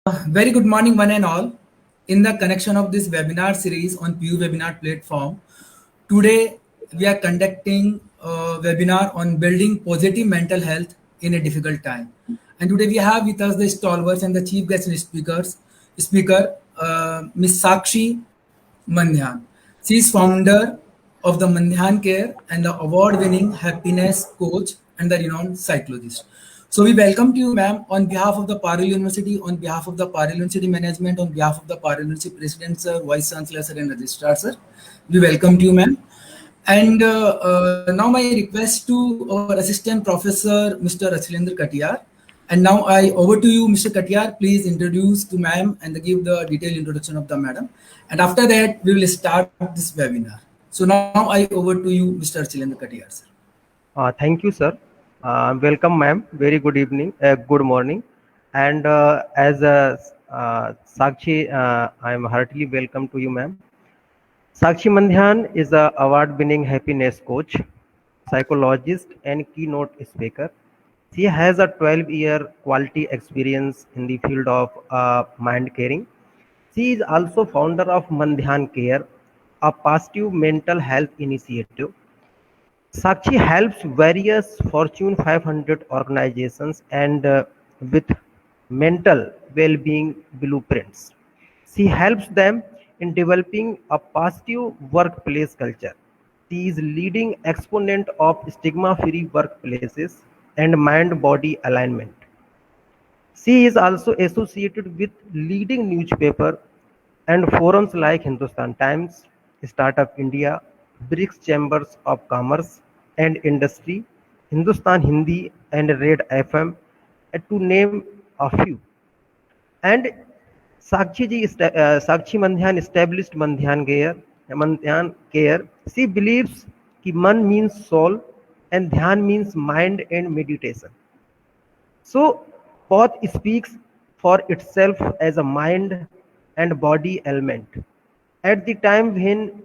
Very good morning, one and all. In the connection of this webinar series on PU Webinar platform, today we are conducting a webinar on building positive mental health in a difficult time. And today we have with us the stalwarts and the chief guest speaker, Ms. Sakshi Mandhyan. She is founder of the Mandhyan Care and the award-winning happiness coach and the renowned psychologist. So we welcome to you, ma'am, on behalf of the Parul University, on behalf of the Parul University management, on behalf of the Parul University president, sir, vice chancellor, sir, and registrar, sir. We welcome to you, ma'am. And now my request to our assistant professor, Mr. Achlendra Katiyar. And now I over to you, Mr. Katiyar. Please introduce to ma'am and give the detailed introduction of the madam. And after that, we will start this webinar. So now I over to you, Mr. Achlendra Katiyar, sir. Thank you, sir. Welcome, ma'am. Very good evening, good morning. And as Sakshi, I am heartily welcome to you, ma'am. Sakshi Mandhyan is a award-winning happiness coach, psychologist, and keynote speaker. She has a 12-year quality experience in the field of mind caring. She is also founder of Mandhyan Care, a positive mental health initiative. Sakshi helps various Fortune 500 organizations and with mental well-being blueprints. She helps them in developing a positive workplace culture. She is leading exponent of stigma-free workplaces and mind-body alignment. She is also associated with leading newspaper and forums like Hindustan Times, Startup India, BRICS Chambers of Commerce and Industry, Hindustan Hindi and Red FM, to name a few. And Sakshi Mandhyan established Mandhyan Care. She believes that man means soul and dhyan means mind and meditation. So both speaks for itself as a mind and body element. At the time when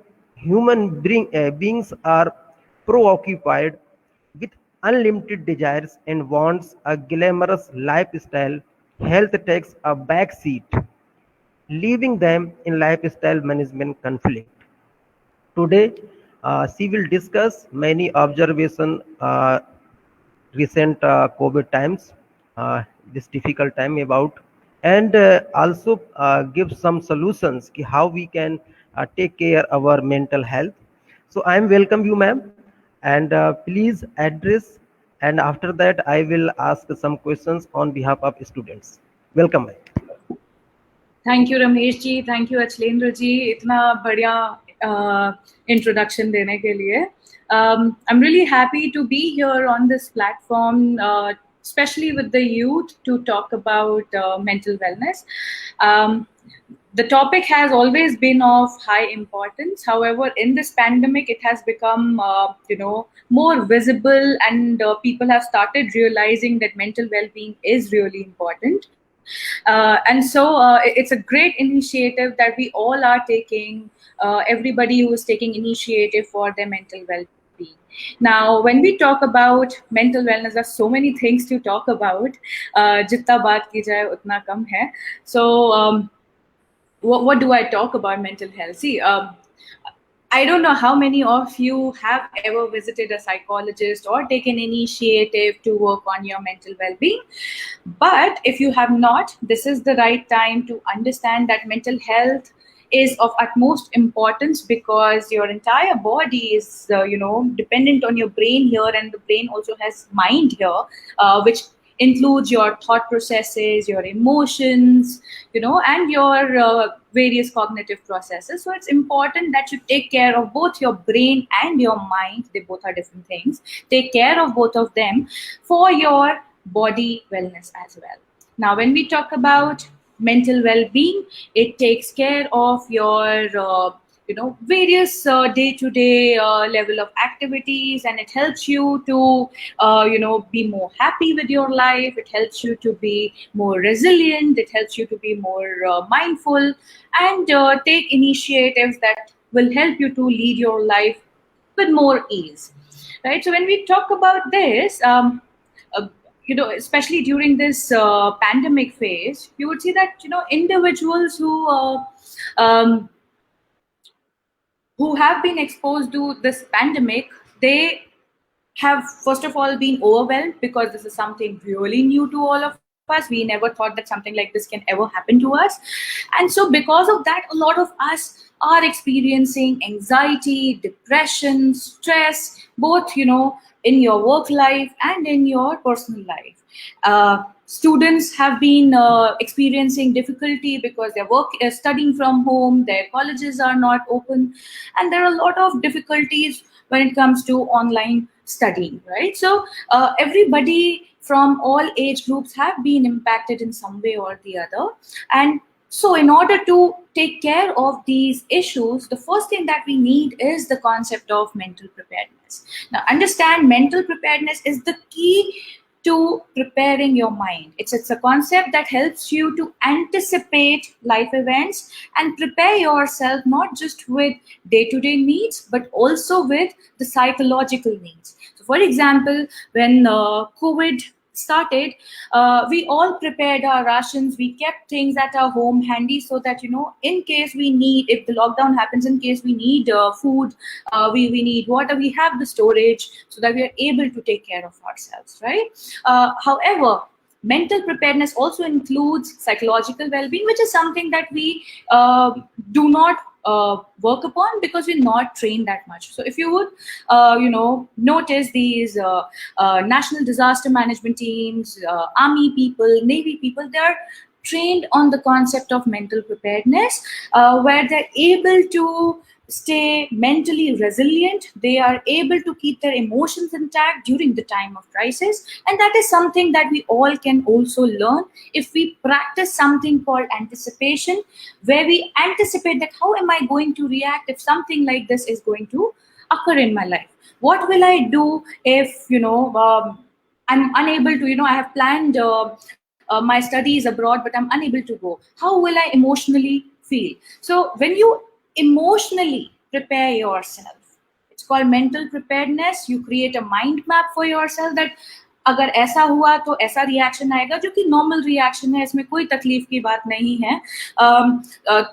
beings are preoccupied with unlimited desires and wants a glamorous lifestyle, health takes a back seat, leaving them in lifestyle management conflict. Today, she will discuss many observations recent COVID times, this difficult time about, and also give some solutions how we can take care of our mental health. So I am welcome you, ma'am, and please address. And after that, I will ask some questions on behalf of students. Welcome, ma'am. Thank you Ramesh ji, thank you Achalendra ji इतना बढ़िया introduction देने के लिए. I am really happy to be here on this platform, especially with the youth, to talk about mental wellness. The topic has always been of high importance. However, in this pandemic, it has become, more visible, and people have started realizing that mental well-being is really important. And so it's a great initiative that we all are taking, everybody who is taking initiative for their mental well-being. Now, when we talk about mental wellness, there's so many things to talk about. Jitna baat ki jaye, utna kam hai. So, what do I talk about mental health? See, I don't know how many of you have ever visited a psychologist or taken initiative to work on your mental well-being. But if you have not, this is the right time to understand that mental health is of utmost importance, because your entire body is, dependent on your brain here, and the brain also has mind here, which includes your thought processes, your emotions, and your various cognitive processes. So it's important that you take care of both your brain and your mind. They both are different things. Take care of both of them for your body wellness as well. Now, when we talk about mental well-being, it takes care of your various day-to-day level of activities, and it helps you to be more happy with your life. It helps you to be more resilient. It helps you to be more mindful, and take initiatives that will help you to lead your life with more ease, right? So when we talk about this, especially during this pandemic phase, you would see that, individuals who have been exposed to this pandemic, they have first of all been overwhelmed because this is something really new to all of us. We never thought that something like this can ever happen to us. And so because of that, a lot of us are experiencing anxiety, depression, stress, both, in your work life and in your personal life. Students have been experiencing difficulty because they're studying from home, their colleges are not open, and there are a lot of difficulties when it comes to online studying, right? So everybody from all age groups have been impacted in some way or the other. And so in order to take care of these issues, the first thing that we need is the concept of mental preparedness. Now, understand, mental preparedness is the key to preparing your mind. It's a concept that helps you to anticipate life events and prepare yourself not just with day-to-day needs, but also with the psychological needs. So for example, when COVID started, we all prepared our rations. We kept things at our home handy so that, in case we need, if the lockdown happens, in case we need food, we need water, we have the storage so that we are able to take care of ourselves, right? However, mental preparedness also includes psychological well-being, which is something that we do not work upon because we're not trained that much. So if you would, notice these national disaster management teams, army people, navy people, they're trained on the concept of mental preparedness, where they're able to stay mentally resilient. They are able to keep their emotions intact during the time of crisis. And that is something that we all can also learn if we practice something called anticipation, where we anticipate that how am I going to react if something like this is going to occur in my life? What will I do if, I'm unable to, I have planned my studies abroad, but I'm unable to go. How will I emotionally feel? So when you emotionally prepare yourself, it's called mental preparedness. You create a mind map for yourself that अगर ऐसा हुआ तो ऐसा reaction आएगा, जो कि normal reaction है, इसमें कोई तकलीफ की बात नहीं है.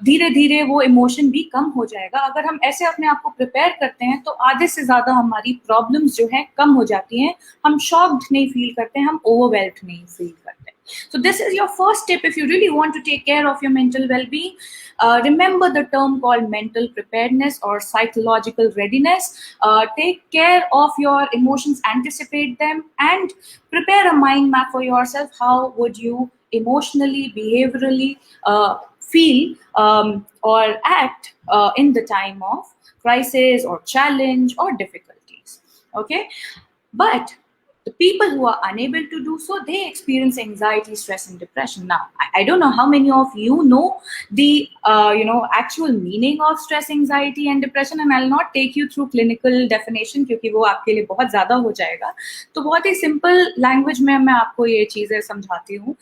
धीरे धीरे वो इमोशन भी कम हो जाएगा. अगर हम ऐसे अपने आप को प्रिपेयर करते हैं तो आधे से ज़्यादा हमारी प्रॉब्लम्स जो हैं कम हो जाती हैं. हम शॉक्ड नहीं फील करते, हम ओवरवेल्म्ड नहीं फील करते. So this is your first tip if you really want to take care of your mental well-being. Remember the term called mental preparedness or psychological readiness. Take care of your emotions, anticipate them, and prepare a mind map for yourself. How would you emotionally, behaviorally feel or act in the time of crisis or challenge or difficulties? Okay, but the people who are unable to do so, they experience anxiety, stress, and depression. Now, I don't know how many of you know the actual meaning of stress, anxiety, and depression, and I'll not take you through clinical definition क्योंकि वो आपके लिए बहुत ज़्यादा हो जाएगा. तो बहुत ही simple language में मैं आपको ये चीज़ें समझाती हूँ.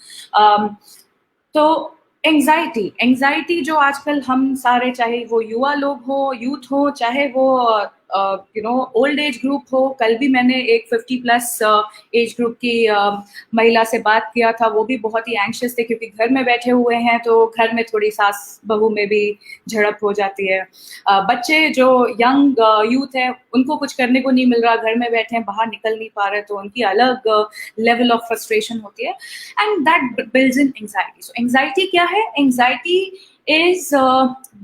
तो एंजाइटी जो आजकल हम सारे, चाहे वो युवा लोग हो, यूथ हो, चाहे वो ओल्ड एज ग्रुप हो. कल भी मैंने एक 50+ एज ग्रुप की महिला से बात किया था. वो भी बहुत ही एंग्शियस थे क्योंकि घर में बैठे हुए हैं, तो घर में थोड़ी सास बहू में भी झड़प हो जाती है. बच्चे जो यंग यूथ है, उनको कुछ करने को नहीं मिल रहा, घर में बैठे हैं, बाहर निकल नहीं पा रहे, तो उनकी अलग लेवल ऑफ फ्रस्ट्रेशन होती है. And that builds in anxiety. So anxiety क्या है? Anxiety is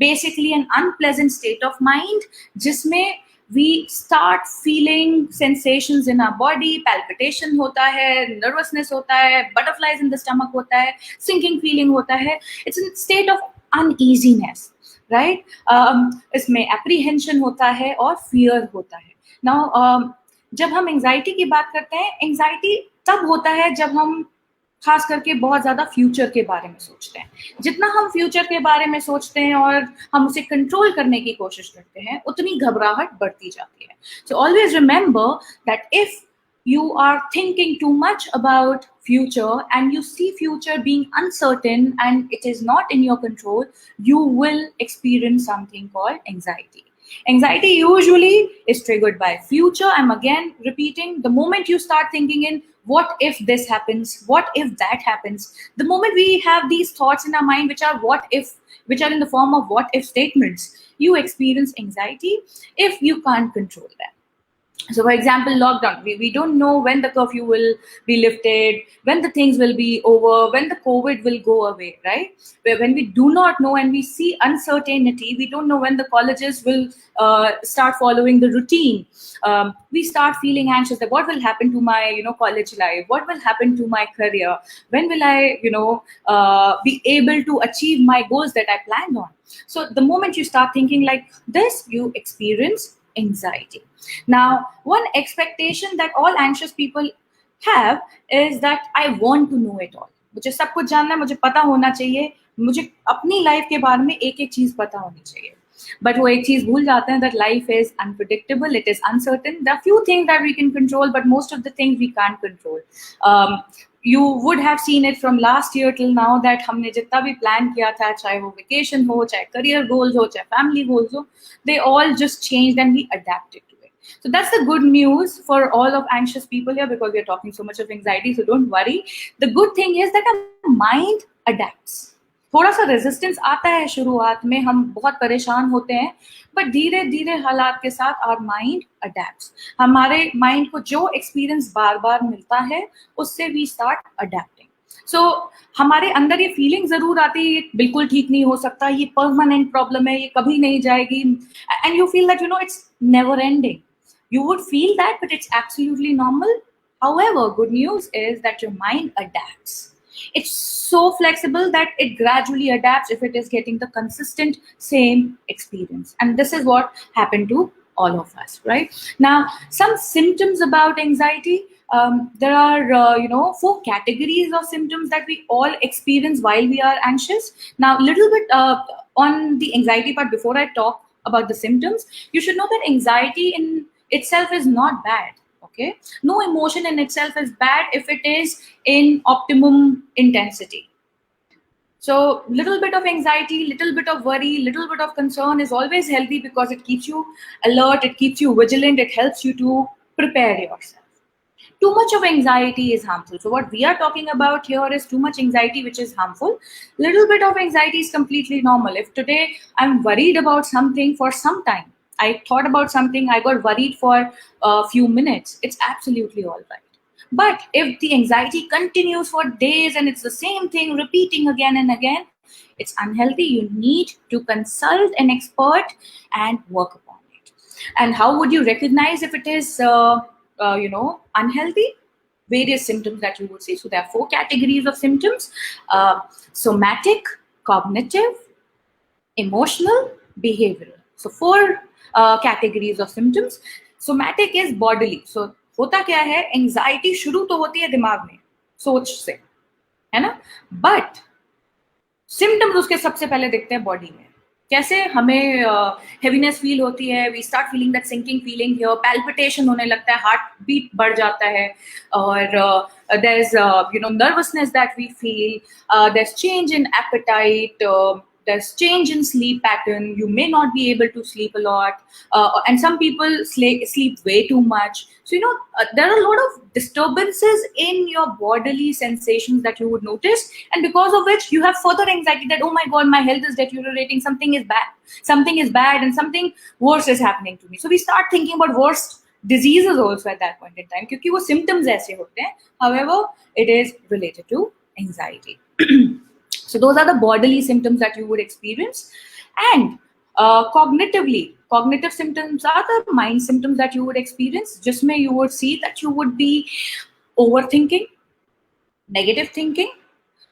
basically an unpleasant state of mind जिसमें we start feeling sensations in our body. Palpitation होता है, nervousness होता है, butterflies in the stomach होता है, sinking feeling होता है. It's a state of uneasiness, right? इसमें apprehension होता है और fear होता है. Now जब हम anxiety की बात करते हैं, anxiety तब होता है जब हम खास करके बहुत ज़्यादा फ्यूचर के बारे में सोचते हैं. जितना हम फ्यूचर के बारे में सोचते हैं और हम उसे कंट्रोल करने की कोशिश करते हैं, उतनी घबराहट बढ़ती जाती है. So always remember that if you are thinking too much about future and you see future being uncertain and it is not in your control, you will experience something called anxiety. Anxiety usually is triggered by future. I'm again repeating, the moment you start thinking in what if this happens, what if that happens. The moment we have these thoughts in our mind which are what if, which are in the form of what if statements, you experience anxiety if you can't control them. So for example, lockdown, we don't know when the curfew will be lifted, when the things will be over, when the COVID will go away, right? When we do not know and we see uncertainty, we don't know when the colleges will start following the routine. We start feeling anxious that what will happen to my college life, what will happen to my career, when will I be able to achieve my goals that I planned on. So the moment you start thinking like this, you experience anxiety. Now, one expectation that all anxious people have is that I want to know it all. मुझे सब कुछ जानना है, मुझे पता होना चाहिए, मुझे अपनी लाइफ के बारे में एक एक चीज पता होनी चाहिए. But वो एक चीज भूल जाते हैं that life is unpredictable, it is uncertain. There are few things that we can control, but most of the things we can't control. You would have seen it from last year till now that हमने जितना भी plan किया था, चाहे वो vacation हो, चाहे career goals हो, चाहे family goals हो, they all just changed and we adapted to it. So that's the good news for all of anxious people here, because we're talking so much of anxiety, so don't worry. The good thing is that our mind adapts. थोड़ा सा resistance आता है शुरुआत में, हम बहुत परेशान होते हैं, बट धीरे धीरे हालात के साथ आवर माइंड अडेप्ट्स. हमारे माइंड को जो एक्सपीरियंस बार बार मिलता है उससे वी स्टार्ट अडेप्टिंग. सो हमारे अंदर ये फीलिंग जरूर आती है, ये बिल्कुल ठीक नहीं हो सकता, ये परमानेंट प्रॉब्लम है, ये कभी नहीं जाएगी, and you feel that it's never ending. You would feel that, but it's absolutely normal. However, good news is that your mind adapts. It's so flexible that it gradually adapts if it is getting the consistent same experience. And this is what happened to all of us, right? Now, some symptoms about anxiety. There are, 4 categories of symptoms that we all experience while we are anxious. Now, little bit on the anxiety part before I talk about the symptoms. You should know that anxiety in itself is not bad. Okay, no emotion in itself is bad if it is in optimum intensity. So little bit of anxiety, little bit of worry, little bit of concern is always healthy, because it keeps you alert, it keeps you vigilant, it helps you to prepare yourself. Too much of anxiety is harmful. So what we are talking about here is too much anxiety which is harmful. Little bit of anxiety is completely normal. If today I'm worried about something for some time, I thought about something, I got worried for a few minutes, it's absolutely all right. But if the anxiety continues for days and it's the same thing repeating again and again, it's unhealthy. You need to consult an expert and work upon it. And how would you recognize if it is, unhealthy? Various symptoms that you would see. So there are 4 categories of symptoms: somatic, cognitive, emotional, behavioral. So 4 categories of symptoms. Somatic is bodily. So होता क्या है, anxiety शुरू तो होती है दिमाग में, सोच से, है ना, बट सिम्टम्स उसके सबसे पहले दिखते हैं बॉडी में. कैसे? हमें हेवीनेस फील होती है, we start feeling that sinking feeling here, palpitation होने लगता है, हार्ट बीट बढ़ जाता है, और there is nervousness that we feel, there is change in appetite, there's change in sleep pattern. You may not be able to sleep a lot, and some people sleep way too much. So there are a lot of disturbances in your bodily sensations that you would notice, and because of which you have further anxiety that, oh my god, my health is deteriorating, something is bad and something worse is happening to me. So we start thinking about worst diseases also at that point in time, क्योंकि वो symptoms ऐसे होते हैं. However, it is related to anxiety. So those are the bodily symptoms that you would experience. And cognitive symptoms are the mind symptoms that you would experience. Just you would see that you would be overthinking, negative thinking.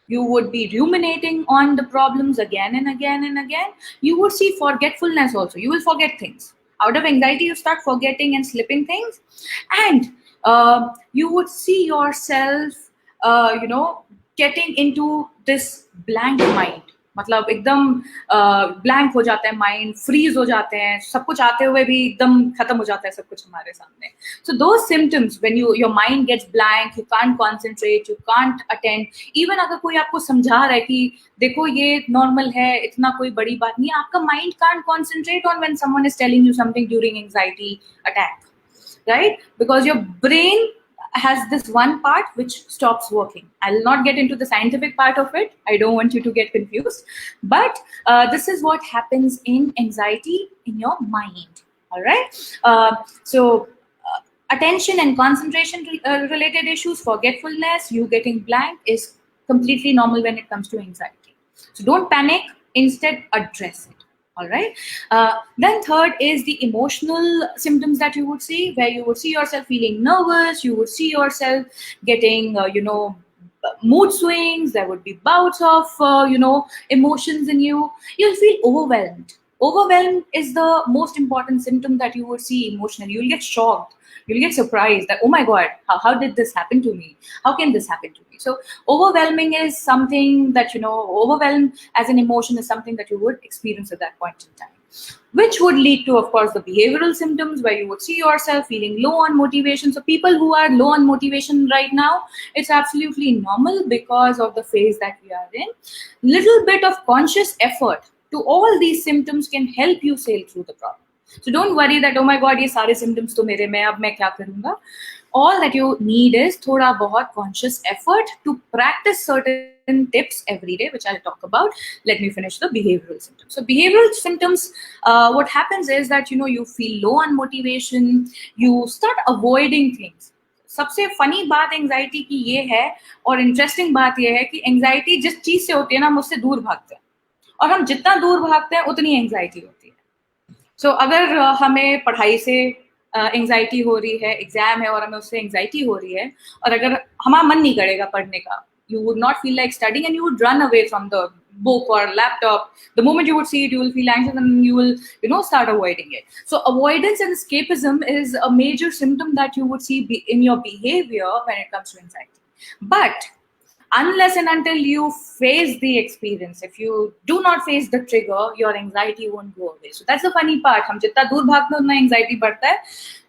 You would be ruminating on the problems again and again and again. You would see forgetfulness also. You will forget things. Out of anxiety, you start forgetting and slipping things. And you would see yourself, getting into this blank mind. मतलब एकदम blank हो जाता है mind, freeze हो जाते हैं, सब कुछ आते हुए भी एकदम खत्म हो जाता है सब कुछ हमारे सामने. So those symptoms, when your mind gets blank, you can't concentrate, you can't attend. Even अगर कोई आपको समझा रहा है कि देखो ये नॉर्मल है, इतना कोई बड़ी बात नहीं, आपका mind can't concentrate on when someone is telling you something during anxiety attack, right? Because your brain has this one part which stops working. I'll not get into the scientific part of it. I don't want you to get confused. But this is what happens in anxiety in your mind. All right. Attention and concentration related issues, forgetfulness, you getting blank is completely normal when it comes to anxiety. So don't panic. Instead, address it. All right. Then third is the emotional symptoms that you would see, where you would see yourself feeling nervous, you would see yourself getting, mood swings, there would be bouts of, emotions in you. You'll feel overwhelmed. Overwhelmed is the most important symptom that you would see emotionally. You'll get shocked. You'll get surprised that, oh my God, how did this happen to me? How can this happen to me? So overwhelming is something that, overwhelm as an emotion is something that you would experience at that point in time, which would lead to, of course, the behavioral symptoms where you would see yourself feeling low on motivation. So people who are low on motivation right now, it's absolutely normal because of the phase that we are in. Little bit of conscious effort to all these symptoms can help you sail through the problem. So don't worry that, oh my God, ये सारे symptoms तो मेरे में, अब मैं क्या करूँगा? All that you need is थोड़ा बहुत conscious effort to practice certain tips every day, which I'll talk about. Let me finish the behavioral symptoms. So behavioral symptoms, what happens is that, you feel low on motivation, you start avoiding things. सबसे funny बात anxiety की ये है और interesting बात ये है कि एंजाइटी जिस चीज से होती है ना, हम उससे दूर भागते हैं, और हम जितना दूर भागते हैं उतनी एंजाइटी होती है. सो अगर हमें पढ़ाई से एंजाइटी हो रही है, एग्जाम है और हमें उससे एंजाइटी हो रही है, और अगर हमारा मन नहीं करेगा पढ़ने का, you would not feel like studying and you would run away from the book or laptop. The moment you would see it, you will feel anxious and you will, start avoiding it. So avoidance and escapism is a major symptom that you would see in your behavior when it comes to anxiety. But unless and until you face the experience, if you do not face the trigger, your anxiety won't go away. So that's the funny part. हम जितना दूर भागते हैं उतना anxiety बढ़ता है.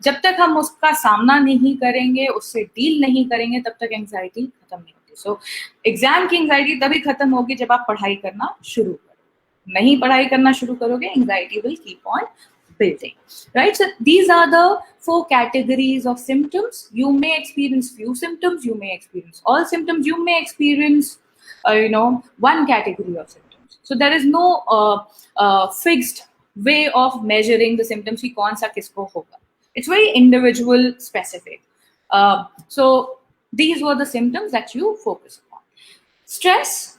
जब तक हम उसका सामना नहीं करेंगे, उससे डील नहीं करेंगे, तब तक एंजाइटी खत्म नहीं होती. सो एग्जाम की एंजाइटी तभी खत्म होगी जब आप पढ़ाई करना शुरू करो. नहीं पढ़ाई करना शुरू करोगे, anxiety will keep on building, right? So these are the 4 categories of symptoms. You may experience few symptoms, you may experience all symptoms, you may experience, one category of symptoms. So there is no fixed way of measuring the symptoms ki kaun sa kisko hoga. It's very individual specific. So these were the symptoms that you focus upon. Stress,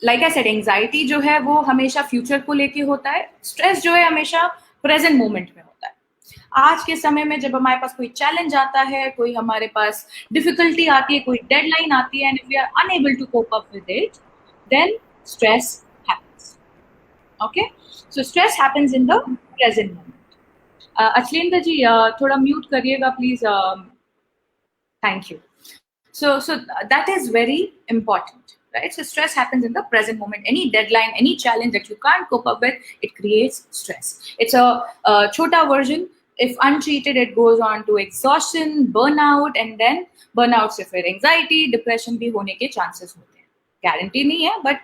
like I said, anxiety जो है वो हमेशा future को लेके होता है. Stress जो है हमेशा प्रेजेंट मोमेंट में होता है. आज के समय में जब हमारे पास कोई चैलेंज आता है, कोई हमारे पास डिफिकल्टी आती है, कोई डेडलाइन आती है, and if we are unable to cope up with it, then stress happens. Okay, so stress happens in the present moment. Achalendra ji थोड़ा म्यूट करिएगा please. Thank you. So that is very important. Right? So stress happens in the present moment. Any deadline, any challenge that you can't cope up with, it creates stress. It's a chota version. If untreated, it goes on to exhaustion, burnout, and then burnout से फिर anxiety, depression भी होने के chances होते हैं. Guarantee नहीं है, but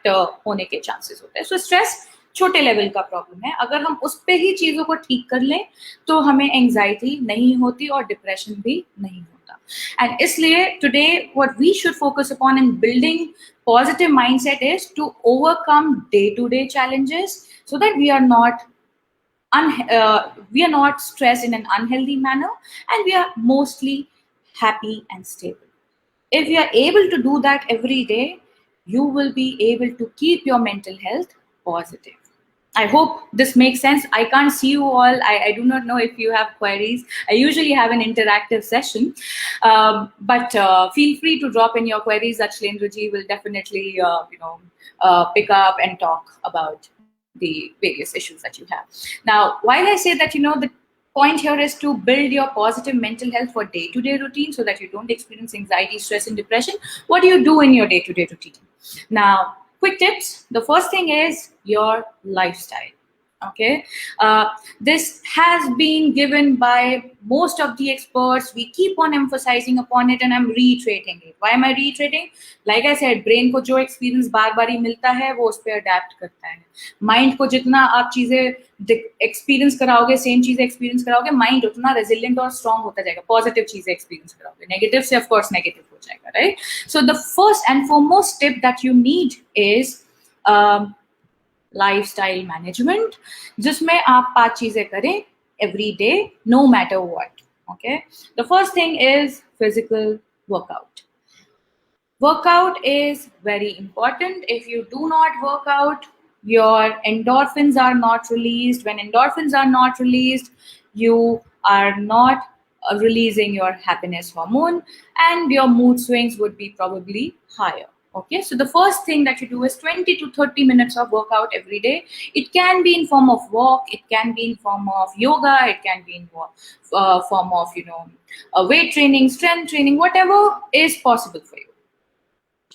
होने के chances होते हैं. So stress छोटे लेवल का प्रॉब्लम है. अगर हम उस पे ही चीजों को ठीक कर लें तो हमें एंजाइटी नहीं होती और डिप्रेशन भी नहीं होता. And इसलिए today what we should focus upon in building positive mindset is to overcome day-to-day challenges so that we are not stressed in an unhealthy manner, and we are mostly happy and stable. If you are able to do that every day, you will be able to keep your mental health positive. I hope this makes sense. I can't see you all. I do not know if you have queries. I usually have an interactive session, but feel free to drop in your queries. Achlendra ji will definitely, pick up and talk about the various issues that you have. Now, while I say that, the point here is to build your positive mental health for day-to-day routine so that you don't experience anxiety, stress, and depression. What do you do in your day-to-day routine? Now, quick tips. The first thing is your lifestyle. Okay, this has been given by most of the experts. We keep on emphasizing upon it, and I'm reiterating it. Why am I reiterating? Like I said, brain को जो experience बार-बार ही मिलता है, वो उस पे adapt करता है. Mind को जितना आप चीजें experience कराओगे, same चीजें experience कराओगे, mind उतना resilient और strong होता जाएगा. Positive चीजें experience कराओगे, negative से of course negative हो जाएगा, right? So the first and foremost tip that you need is lifestyle management, जिसमें आप 5 चीजें करें every day, no matter what. Okay, the first thing is physical workout. Workout is very important. If you do not work out, your endorphins are not released. When endorphins are not released, you are not releasing your happiness hormone, and your mood swings would be probably higher. Okay, so the first thing that you do is 20 to 30 minutes of workout every day. It can be in form of walk, it can be in form of yoga, it can be in form of weight training, strength training, whatever is possible for you.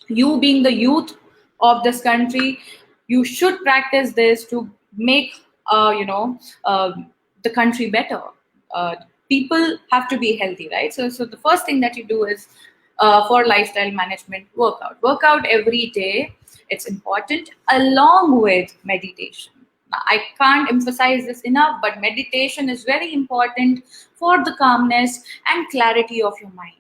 You being the youth of this country, you should practice this to make the country better. People have to be healthy, right? So the first thing that you do is for lifestyle management, workout every day. It's important, along with meditation. Now, I can't emphasize this enough, but meditation is very important for the calmness and clarity of your mind.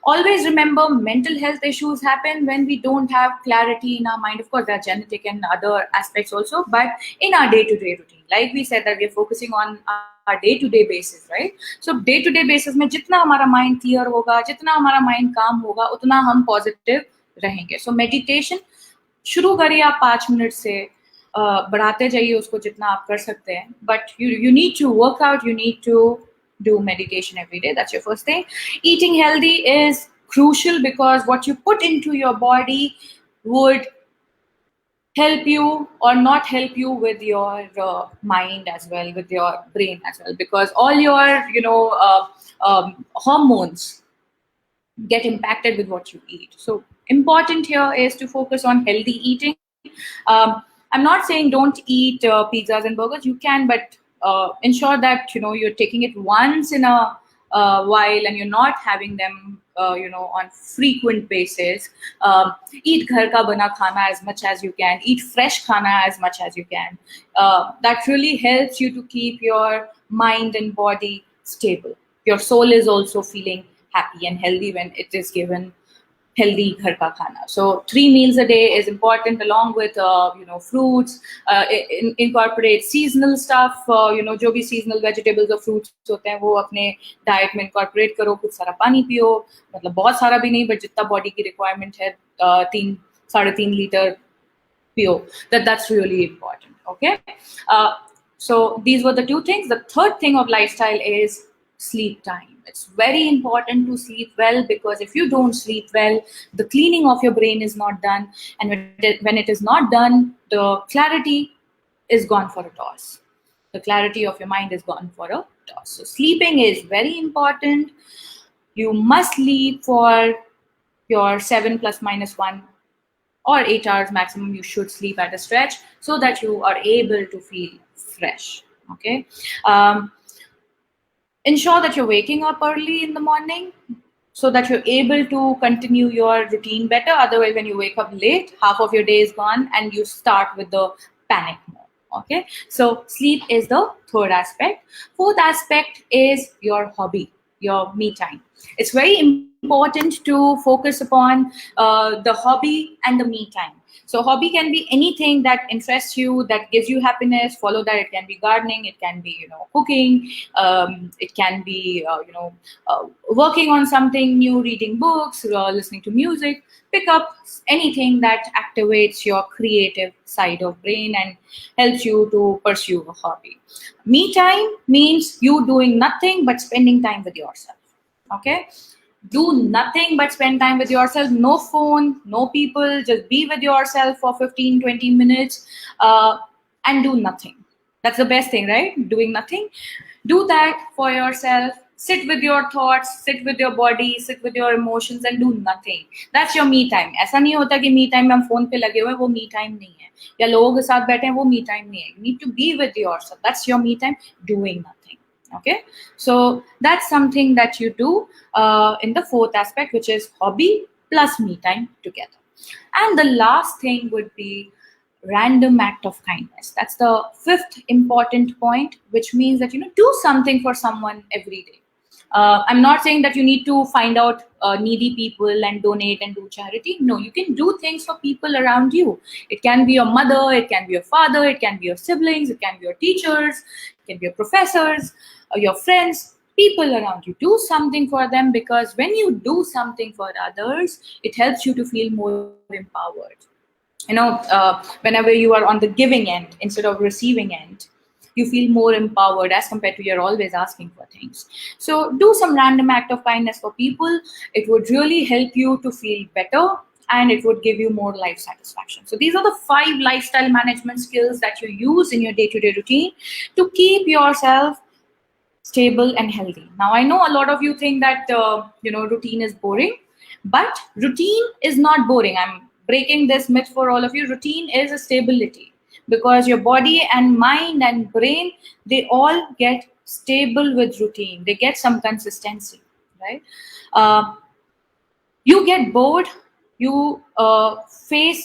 Always remember, mental health issues happen when we don't have clarity in our mind. Of course, there are genetic and other aspects also, but in our day-to-day routine, like we said, that we are focusing on our day-to-day basis, right? So day-to-day basis में जितना हमारा mind clear होगा, जितना हमारा mind calm होगा, उतना हम positive रहेंगे. So meditation शुरू करिए आप 5 मिनट से, बढ़ाते जाइए उसको जितना आप कर सकते हैं. But you need to work out, you need to do meditation every day. That's your first thing. Eating healthy is crucial, because what you put into your body would help you or not help you with your mind as well, with your brain as well, because all your hormones get impacted with what you eat. So important here is to focus on healthy eating. I'm not saying don't eat pizzas and burgers. You can, but ensure that you're taking it once in a while, and you're not having them on frequent basis. Eat ghar ka bana khana as much as you can. Eat fresh khana as much as you can. That really helps you to keep your mind and body stable. Your soul is also feeling happy and healthy when it is given healthy ghar ka khana. So 3 meals a day is important, along with fruits. Incorporate seasonal stuff. जो भी seasonal vegetables और fruits होते हैं वो अपने diet में incorporate करो. कुछ सारा पानी पियो, मतलब बहुत सारा भी नहीं, but जितना body की requirement है 3-3.5 लीटर पियो. That's really important. Okay, so these were the 2 things. The third thing of lifestyle is sleep time. It's very important to sleep well, because if you don't sleep well, the cleaning of your brain is not done, and when it is not done, the clarity is gone for a toss. The clarity of your mind is gone for a toss. So sleeping is very important. You must sleep for your 7 ± 1 or 8 hours maximum. You should sleep at a stretch so that you are able to feel fresh. Okay. Ensure that you're waking up early in the morning so that you're able to continue your routine better. Otherwise, when you wake up late, half of your day is gone and you start with the panic mode. Okay, so sleep is the third aspect. Fourth aspect is your hobby, your me time. It's very important to focus upon the hobby and the me time. So hobby can be anything that interests you, that gives you happiness. Follow that. It can be gardening, it can be cooking, it can be working on something new, reading books, listening to music. Pick up anything that activates your creative side of brain and helps you to pursue a hobby. Me time means you doing nothing but spending time with yourself. Okay, do nothing but spend time with yourself. No phone, no people. Just be with yourself for 15-20 minutes and do nothing. That's the best thing, right? Doing nothing. Do that for yourself sit with your thoughts, sit with your body, sit with your emotions and do nothing. That's your me time. ऐसा नहीं होता कि me time में हम phone पे लगे हुए हैं, वो me time नहीं है, या लोगों के साथ बैठे हैं, वो me time नहीं है. You need to be with yourself. That's your me time, doing nothing. Okay, so that's something that you do in the fourth aspect, which is hobby plus me time together. And the last thing would be random act of kindness. That's the fifth important point, which means that, you know, do something for someone every day. I'm not saying that you need to find out needy people and donate and do charity. No, you can do things for people around you. It can be your mother, it can be your father, it can be your siblings, it can be your teachers, it can be your professors, your friends, people around you. Do something for them, because when you do something for others, it helps you to feel more empowered. You know, whenever you are on the giving end instead of receiving end, you feel more empowered as compared to you're always asking for things. So do some random act of kindness for people. It would really help you to feel better, and it would give you more life satisfaction. So these are the 5 lifestyle management skills that you use in your day-to-day routine to keep yourself stable and healthy. Now, I know a lot of you think that, you know, routine is boring, but routine is not boring. I'm breaking this myth for all of you. Routine is a stability, because your body and mind and brain, they all get stable with routine. They get some consistency, right? You get bored, you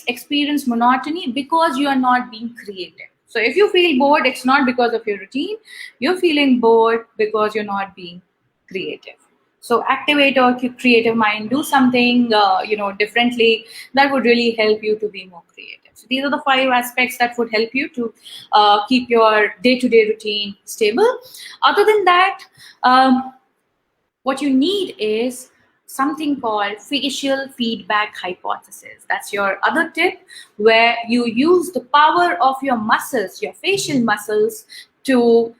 experience monotony because you are not being creative. So if you feel bored, it's not because of your routine. You're feeling bored because you're not being creative. So activate your creative mind, do something you know, differently. That would really help you to be more creative. So these are the 5 aspects that would help you to keep your day-to-day routine stable. Other than that, what you need is something called facial feedback hypothesis. That's your other tip, where you use the power of your muscles, your facial muscles, to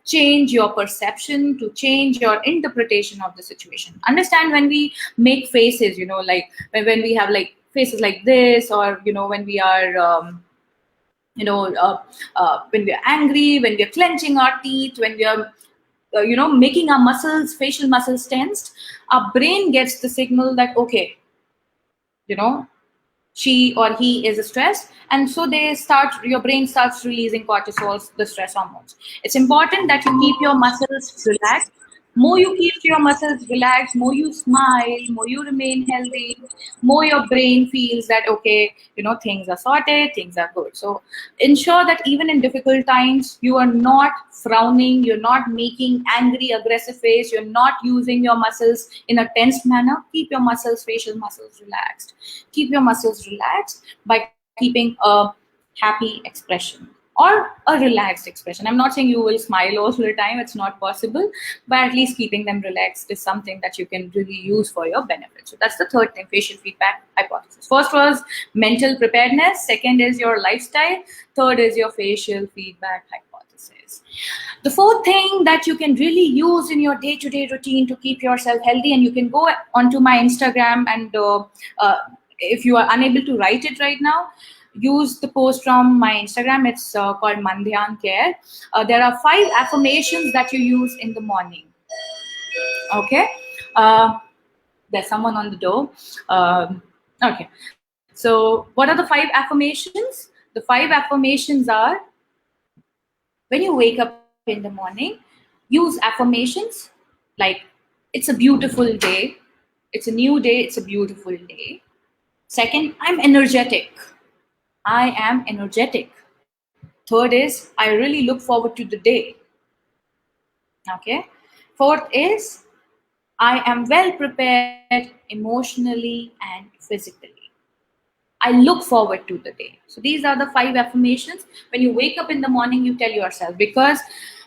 change your perception, to change your interpretation of the situation. Understand, when we make faces, you know, like when we have like faces like this, or, you know, when we are you know, when we are angry, when we are clenching our teeth, when we are you know, making our muscles, facial muscles tensed, our brain gets the signal that, okay, you know, she or he is stressed, and so your brain starts releasing cortisol, the stress hormones. It's important that you keep your muscles relaxed. More you keep your muscles relaxed, more you smile, more you remain healthy, more your brain feels that, okay, you know, things are sorted, things are good. So ensure that even in difficult times, you are not frowning, you're not making angry, aggressive face, you're not using your muscles in a tense manner. Keep your muscles, facial muscles relaxed. Keep your muscles relaxed by keeping a happy expression or a relaxed expression. I'm not saying you will smile all the time, it's not possible, but at least keeping them relaxed is something that you can really use for your benefit. So that's the third thing, facial feedback hypothesis. First was mental preparedness, second is your lifestyle, third is your facial feedback hypothesis. The fourth thing that you can really use in your day-to-day routine to keep yourself healthy, and you can go onto my Instagram, and if you are unable to write it right now, use the post from my Instagram. It's called Mandhyan Care. There are 5 affirmations that you use in the morning. Okay. There's someone on the door. Okay. So what are the 5 affirmations? The 5 affirmations are, when you wake up in the morning, use affirmations like, it's a beautiful day. It's a new day. It's a beautiful day. Second, I'm energetic. I am energetic. Third is, I really look forward to the day. Okay. Fourth is, I am well prepared emotionally and physically. I look forward to the day. So these are the 5 affirmations. When you wake up in the morning, you tell yourself, because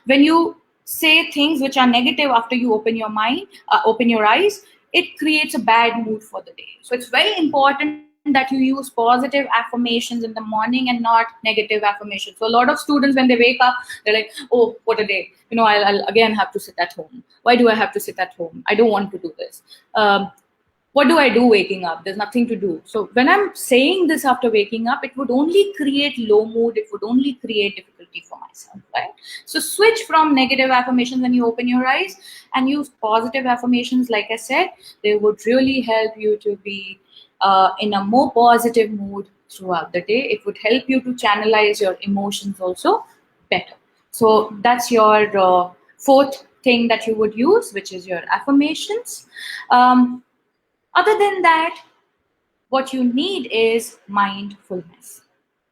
when you say things which are negative after you open your mind, open your eyes, it creates a bad mood for the day. So it's very important that you use positive affirmations in the morning and not negative affirmations. So a lot of students, when they wake up, they're like, oh, what a day. You know, I'll again have to sit at home. Why do I have to sit at home? I don't want to do this. What do I do waking up? There's nothing to do. So when I'm saying this after waking up, it would only create low mood. It would only create difficult priority for myself, right? So switch from negative affirmations when you open your eyes and use positive affirmations. Like I said, they would really help you to be in a more positive mood throughout the day. It would help you to channelize your emotions also better. So that's your fourth thing that you would use, which is your affirmations. Other than that, what you need is mindfulness.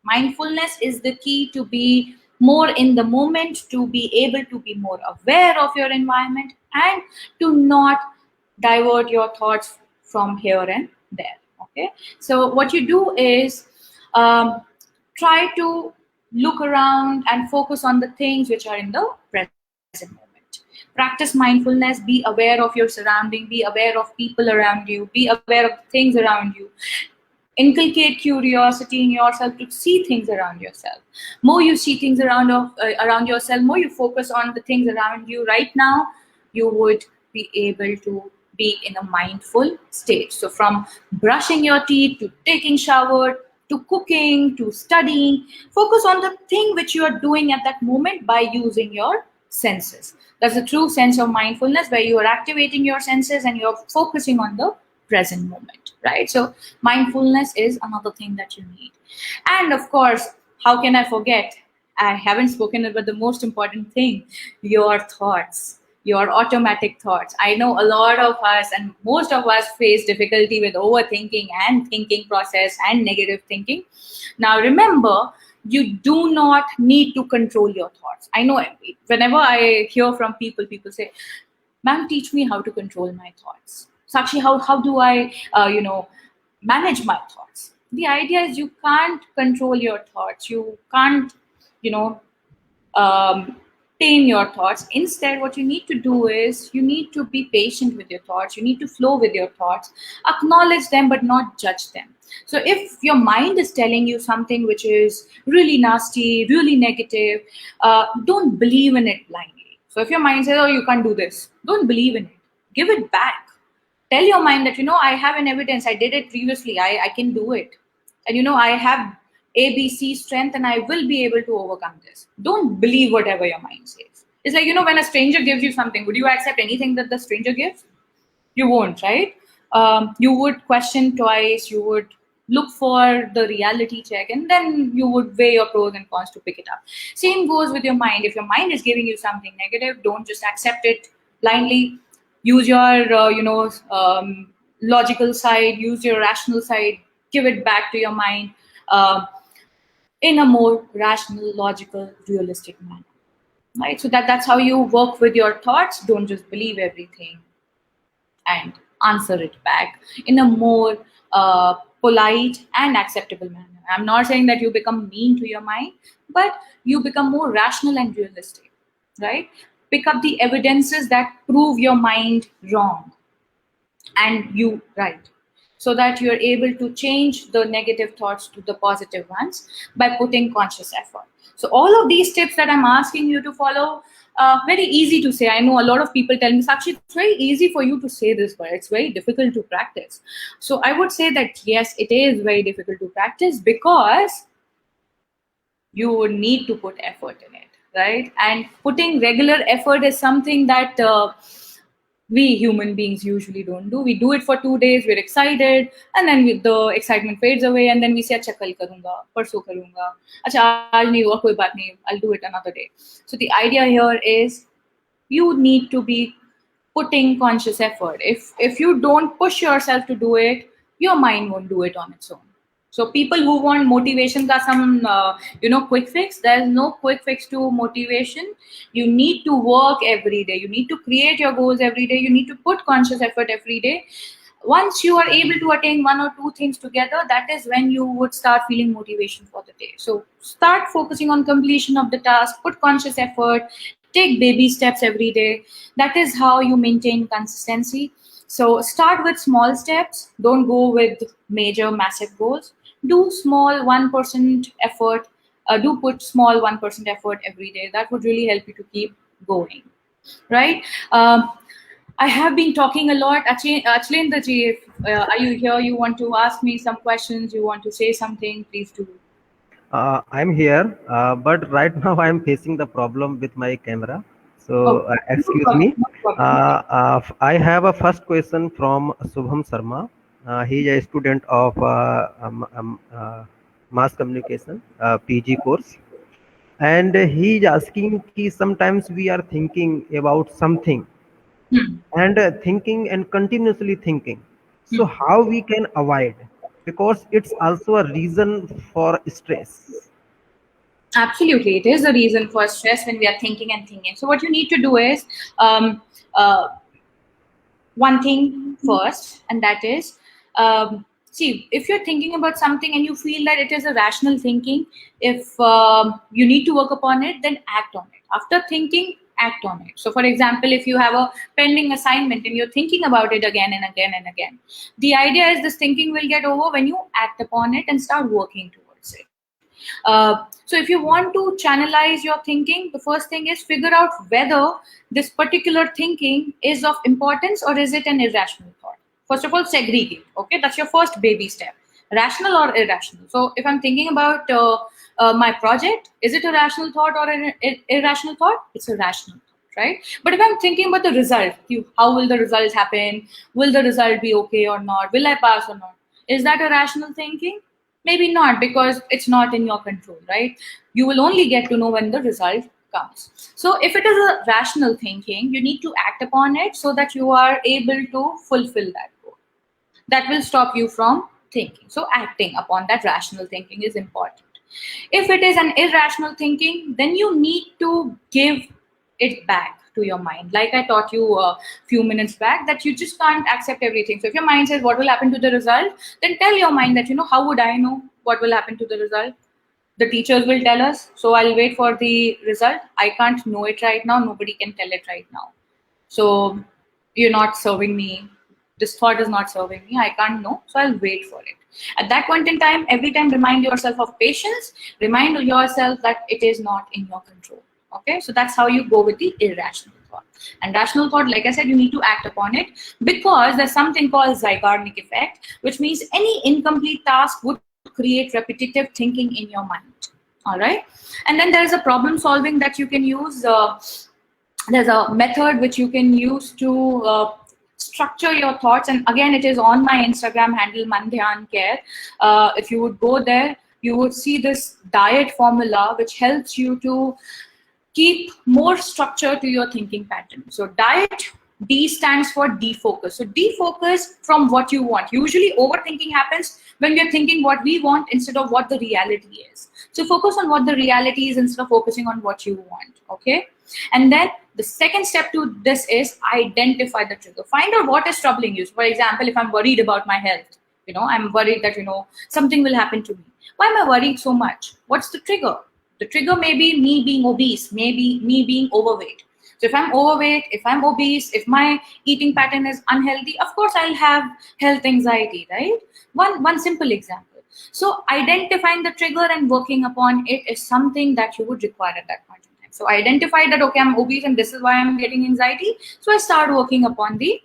Mindfulness is the key to be more in the moment, to be able to be more aware of your environment, and to not divert your thoughts from here and there. Okay, so what you do is try to look around and focus on the things which are in the present moment. Practice mindfulness, be aware of your surrounding, be aware of people around you, be aware of things around you. Inculcate curiosity in yourself to see things around yourself. More you see things around yourself, more you focus on the things around you right now, you would be able to be in a mindful state. So from brushing your teeth to taking shower to cooking to studying, focus on the thing which you are doing at that moment by using your senses. That's a true sense of mindfulness, where you are activating your senses and you're focusing on the present moment, right? So mindfulness is another thing that you need. And of course, how can I forget? I haven't spoken about the most important thing, your thoughts, your automatic thoughts. I know a lot of us and most of us face difficulty with overthinking and thinking process and negative thinking. Now remember, you do not need to control your thoughts. I know whenever I hear from people say, ma'am, teach me how to control my thoughts. Sakshi, how do I, manage my thoughts? The idea is you can't control your thoughts. You can't, tame your thoughts. Instead, what you need to do is you need to be patient with your thoughts. You need to flow with your thoughts, acknowledge them, but not judge them. So if your mind is telling you something which is really nasty, really negative, don't believe in it blindly. So if your mind says, oh, you can't do this, don't believe in it. Give it back. Tell your mind that, I have an evidence. I did it previously. I can do it. And, I have ABC strength and I will be able to overcome this. Don't believe whatever your mind says. It's like, when a stranger gives you something, would you accept anything that the stranger gives? You won't, right? You would question twice. You would look for the reality check, and then you would weigh your pros and cons to pick it up. Same goes with your mind. If your mind is giving you something negative, don't just accept it blindly. Use your, logical side, use your rational side, give it back to your mind in a more rational, logical, realistic manner, right? So that's how you work with your thoughts. Don't just believe everything and answer it back in a more polite and acceptable manner. I'm not saying that you become mean to your mind, but you become more rational and realistic, right? Pick up the evidences that prove your mind wrong and you right, so that you're able to change the negative thoughts to the positive ones by putting conscious effort. So all of these tips that I'm asking you to follow, very easy to say. I know a lot of people tell me, Sakshi, it's very easy for you to say this, but it's very difficult to practice. So I would say that yes, it is very difficult to practice because you would need to put effort in it, right? And putting regular effort is something that we human beings usually don't do. We do it for 2 days, we're excited, and then the excitement fades away, and then we say, acha kal karunga, parso karunga, acha aaj nahi hua, koi baat nahi, I'll do it another day. So the idea here is you need to be putting conscious effort. If you don't push yourself to do it, your mind won't do it on its own. So people who want motivation ka some quick fix, there's no quick fix to motivation. You need to work every day. You need to create your goals every day. You need to put conscious effort every day. Once you are able to attain one or two things together, that is when you would start feeling motivation for the day. So start focusing on completion of the task, put conscious effort, take baby steps every day. That is how you maintain consistency. So start with small steps. Don't go with major, massive goals. Do small 1% effort. Do put small 1% effort every day. That would really help you to keep going, right? I have been talking a lot. Achlendra ji, are you here? You want to ask me some questions? You want to say something? Please do. I'm here, but right now I'm facing the problem with my camera. So Okay, no excuse problem, me. no problem. I have a first question from Subham Sharma. He is a student of mass communication PG course, and he is asking कि sometimes we are thinking about something Hmm. and thinking and continuously thinking. So Hmm. how we can avoid, because it's also a reason for stress. Absolutely, it is a reason for stress when we are thinking and thinking. So what you need to do is um, uh, one thing first, and that is, see, if you're thinking about something and you feel that it is a rational thinking, if you need to work upon it, then act on it. After thinking, act on it. So for example, if you have a pending assignment and you're thinking about it again and again and again, the idea is this thinking will get over when you act upon it and start working towards it. So if you want to channelize your thinking, the first thing is figure out whether this particular thinking is of importance or is it an irrational thought. First of all, segregate. Okay, that's your first baby step. Rational or irrational. So if I'm thinking about my project, is it a rational thought or an irrational thought? It's a rational thought, right? But if I'm thinking about the result, how will the result happen? Will the result be okay or not? Will I pass or not? Is that a rational thinking? Maybe not, because it's not in your control, right? You will only get to know when the result comes. So if it is a rational thinking, you need to act upon it so that you are able to fulfill that goal. That will stop you from thinking. So acting upon that rational thinking is important. If it is an irrational thinking, then you need to give it back to your mind. Like I taught you a few minutes back, that you just can't accept everything. So if your mind says what will happen to the result, then tell your mind that, how would I know what will happen to the result? The teachers will tell us, so I'll wait for the result. I can't know it right now. Nobody can tell it right now. So you're not serving me. This thought is not serving me. I can't know, so I'll wait for it. At that point in time, every time remind yourself of patience, remind yourself that it is not in your control. Okay, so that's how you go with the irrational thought. And rational thought, like I said, you need to act upon it, because there's something called Zeigarnik effect, which means any incomplete task would create repetitive thinking in your mind. All right, and then there's a problem solving that you can use. There's a method which you can use to structure your thoughts, and again, it is on my Instagram handle, Mandhyan Care. If you would go there, you would see this diet formula which helps you to keep more structure to your thinking pattern. So diet, D stands for defocus. So defocus from what you want. Usually overthinking happens when we are thinking what we want instead of what the reality is. So focus on what the reality is instead of focusing on what you want. Okay. And then the second step to this is identify the trigger. Find out what is troubling you. So for example, if I'm worried about my health, I'm worried that, something will happen to me. Why am I worrying so much? What's the trigger? The trigger may be me being obese, maybe me being overweight. So if I'm overweight, if I'm obese, if my eating pattern is unhealthy, of course I'll have health anxiety, right? One simple example. So identifying the trigger and working upon it is something that you would require at that point in time. So I identify that, okay, I'm obese and this is why I'm getting anxiety. So I start working upon the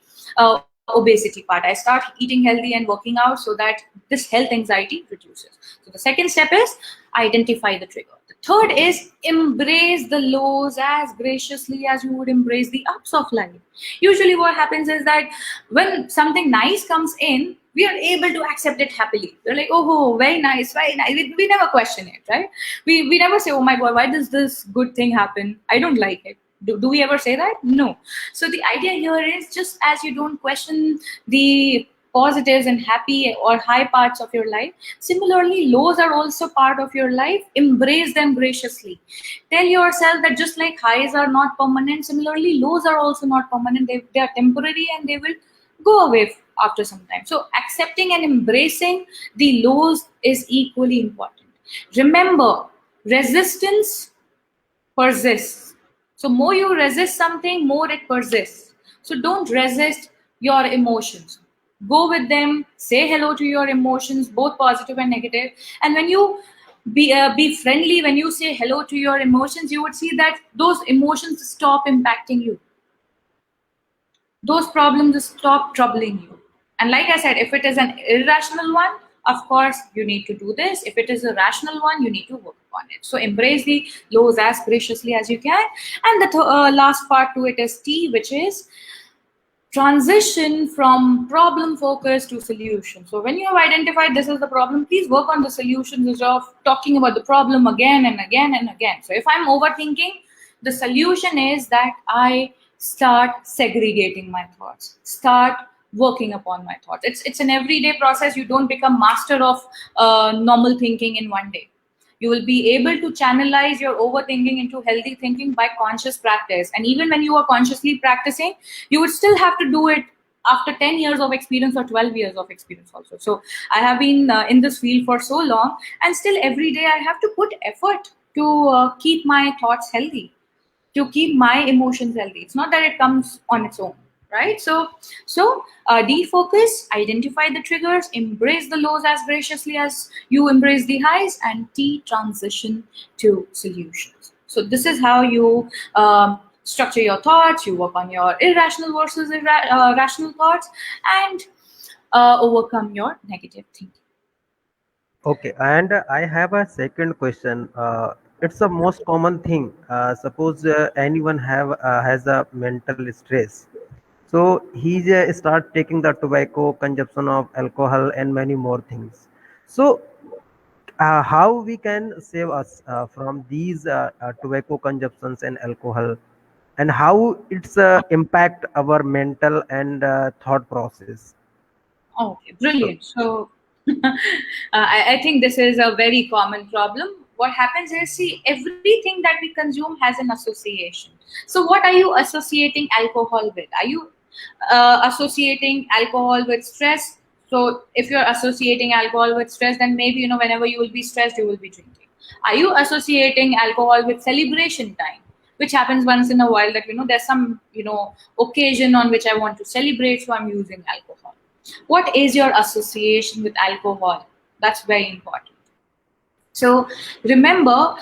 obesity part. I start eating healthy and working out so that this health anxiety reduces. So the second step is identify the trigger. The third is embrace the lows as graciously as you would embrace the ups of life. Usually what happens is that when something nice comes in, we are able to accept it happily. We're like, oh, very nice, very nice. We never question it, right? We never say, oh my God, why does this good thing happen? I don't like it. Do we ever say that? No. So the idea here is, just as you don't question the positives and happy or high parts of your life, similarly, lows are also part of your life. Embrace them graciously. Tell yourself that just like highs are not permanent, similarly, lows are also not permanent. They are temporary and they will go away after some time. So accepting and embracing the lows is equally important. Remember, resistance persists. So more you resist something, more it persists. So don't resist your emotions. Go with them, say hello to your emotions, both positive and negative. And when you be friendly, when you say hello to your emotions, you would see that those emotions stop impacting you. Those problems stop troubling you. And like I said, if it is an irrational one, of course, you need to do this. If it is a rational one, you need to work on it. So embrace the lows as graciously as you can. And the last part to it is T, which is transition from problem focus to solution. So when you have identified this is the problem, please work on the solutions instead of talking about the problem again and again and again. So if I'm overthinking, the solution is that I start segregating my thoughts, start working upon my thoughts. It's an everyday process. You don't become master of normal thinking in one day. You will be able to channelize your overthinking into healthy thinking by conscious practice. And even when you are consciously practicing, you would still have to do it after 10 years of experience or 12 years of experience also. So I have been in this field for so long, and still every day I have to put effort to keep my thoughts healthy, to keep my emotions healthy. It's not that it comes on its own, right? So defocus, identify the triggers, embrace the lows as graciously as you embrace the highs, and T, transition to solutions. So this is how you structure your thoughts. You work on your irrational versus rational thoughts, and overcome your negative thinking. Okay, and I have a second question. It's a most common thing. Suppose anyone has a mental stress, so he start taking the tobacco, consumption of alcohol, and many more things. So how we can save us from these tobacco consumptions and alcohol, and how it's impact our mental and thought process? Okay, brilliant. So I think this is a very common problem. What happens is, see, everything that we consume has an association. So what are you associating alcohol with? Are you associating alcohol with stress? So if you're associating alcohol with stress, then maybe, whenever you will be stressed, you will be drinking. Are you associating alcohol with celebration time, which happens once in a while, that, there's some, occasion on which I want to celebrate, so I'm using alcohol? What is your association with alcohol? That's very important. So remember,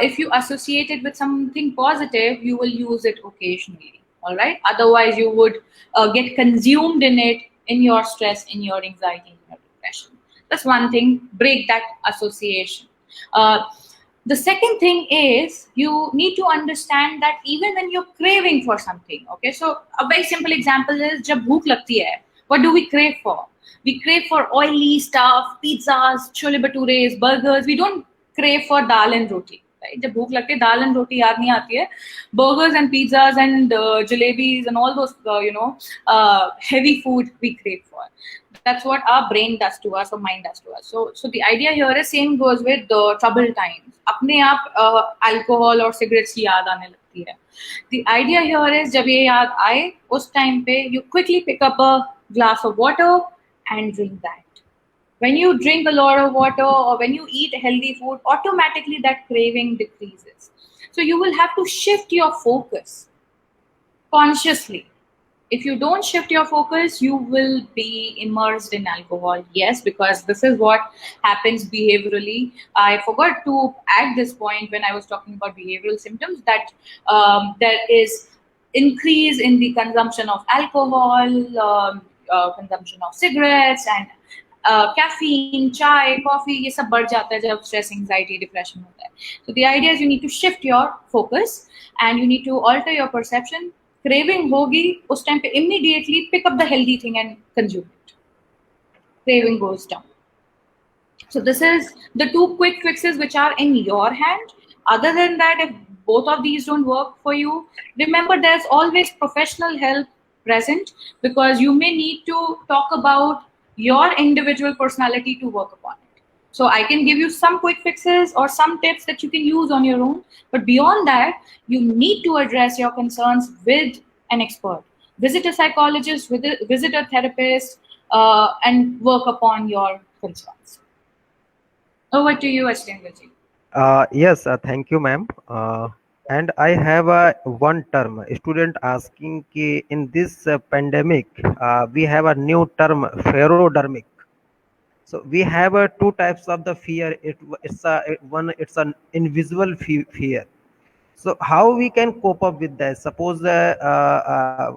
if you associate it with something positive, you will use it occasionally. All right. Otherwise, you would get consumed in it, in your stress, in your anxiety, in your depression. That's one thing. Break that association. The second thing is, you need to understand that even when you're craving for something, okay, so a very simple example is, jab bhook lagti hai, what do we crave for? We crave for oily stuff, pizzas, chole bhatures, burgers. We don't crave for dal and roti. Right? Jab bhook lagti hai, dal and roti yaad nahi aati hai. Burgers and pizzas and jalebis and all those, heavy food we crave for. That's what our brain does to us, or mind does to us. So the idea here is, same goes with the troubled times. अपने आप alcohol और cigarettes की याद आने लगती है. The idea here is, जब ये याद आए, उस time पे you quickly pick up a glass of water and drink that. When you drink a lot of water, or when you eat healthy food, automatically that craving decreases. So you will have to shift your focus consciously. If you don't shift your focus, you will be immersed in alcohol. Yes, because this is what happens behaviorally. I forgot to add this point when I was talking about behavioral symptoms, that there is increase in the consumption of alcohol, consumption of cigarettes, and caffeine, chai, coffee, ये सब बढ़ जाता है जब stress, anxiety, depression होता है. So the idea is, you need to shift your focus and you need to alter your perception. Craving hogi, us time pe immediately pick up the healthy thing and consume it. Craving goes down. So this is the two quick fixes which are in your hand. Other than that, if both of these don't work for you, remember there's always professional help present, because you may need to talk about your individual personality to work upon it. So I can give you some quick fixes or some tips that you can use on your own. But beyond that, you need to address your concerns with an expert. Visit a psychologist, visit a therapist, and work upon your concerns. Over to you, Ashtendraji. Yes, thank you, ma'am. And I have one term. A student asking कि in this pandemic, we have a new term, ferodermic. So we have two types of the fear. It's an invisible fear. So how we can cope up with that? Suppose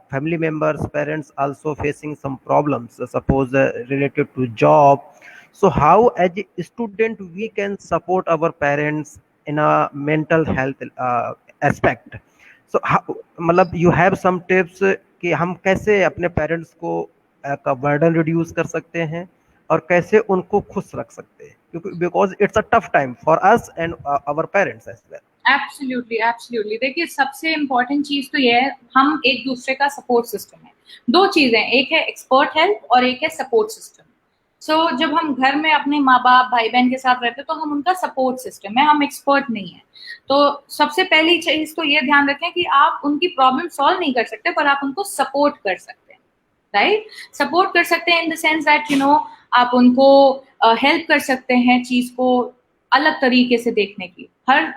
family members, parents also facing some problems. Suppose related to job. So how as a student we can support our parents in a mental health aspect? So मतलब you have some tips कि हम कैसे अपने parents को का burden reduce कर सकते हैं और कैसे उनको खुश रख सकते हैं, क्योंकि because it's a tough time for us and our parents as well. Absolutely absolutely. देखिए सबसे इम्पोर्टेंट चीज तो ये है, हम एक दूसरे का सपोर्ट सिस्टम है. दो चीजें, एक है एक्सपर्ट हेल्प और एक है सपोर्ट सिस्टम. सो जब हम घर में अपने माँ बाप भाई बहन के साथ रहते हैं तो हम उनका सपोर्ट सिस्टम है, हम एक्सपर्ट नहीं है. तो सबसे पहली चीज तो ये ध्यान रखें कि आप उनकी प्रॉब्लम सॉल्व नहीं कर सकते, पर आप उनको सपोर्ट कर सकते हैं. राइट, सपोर्ट कर सकते हैं इन द सेंस दैट आप उनको हेल्प कर सकते हैं चीज को अलग तरीके से देखने की. हर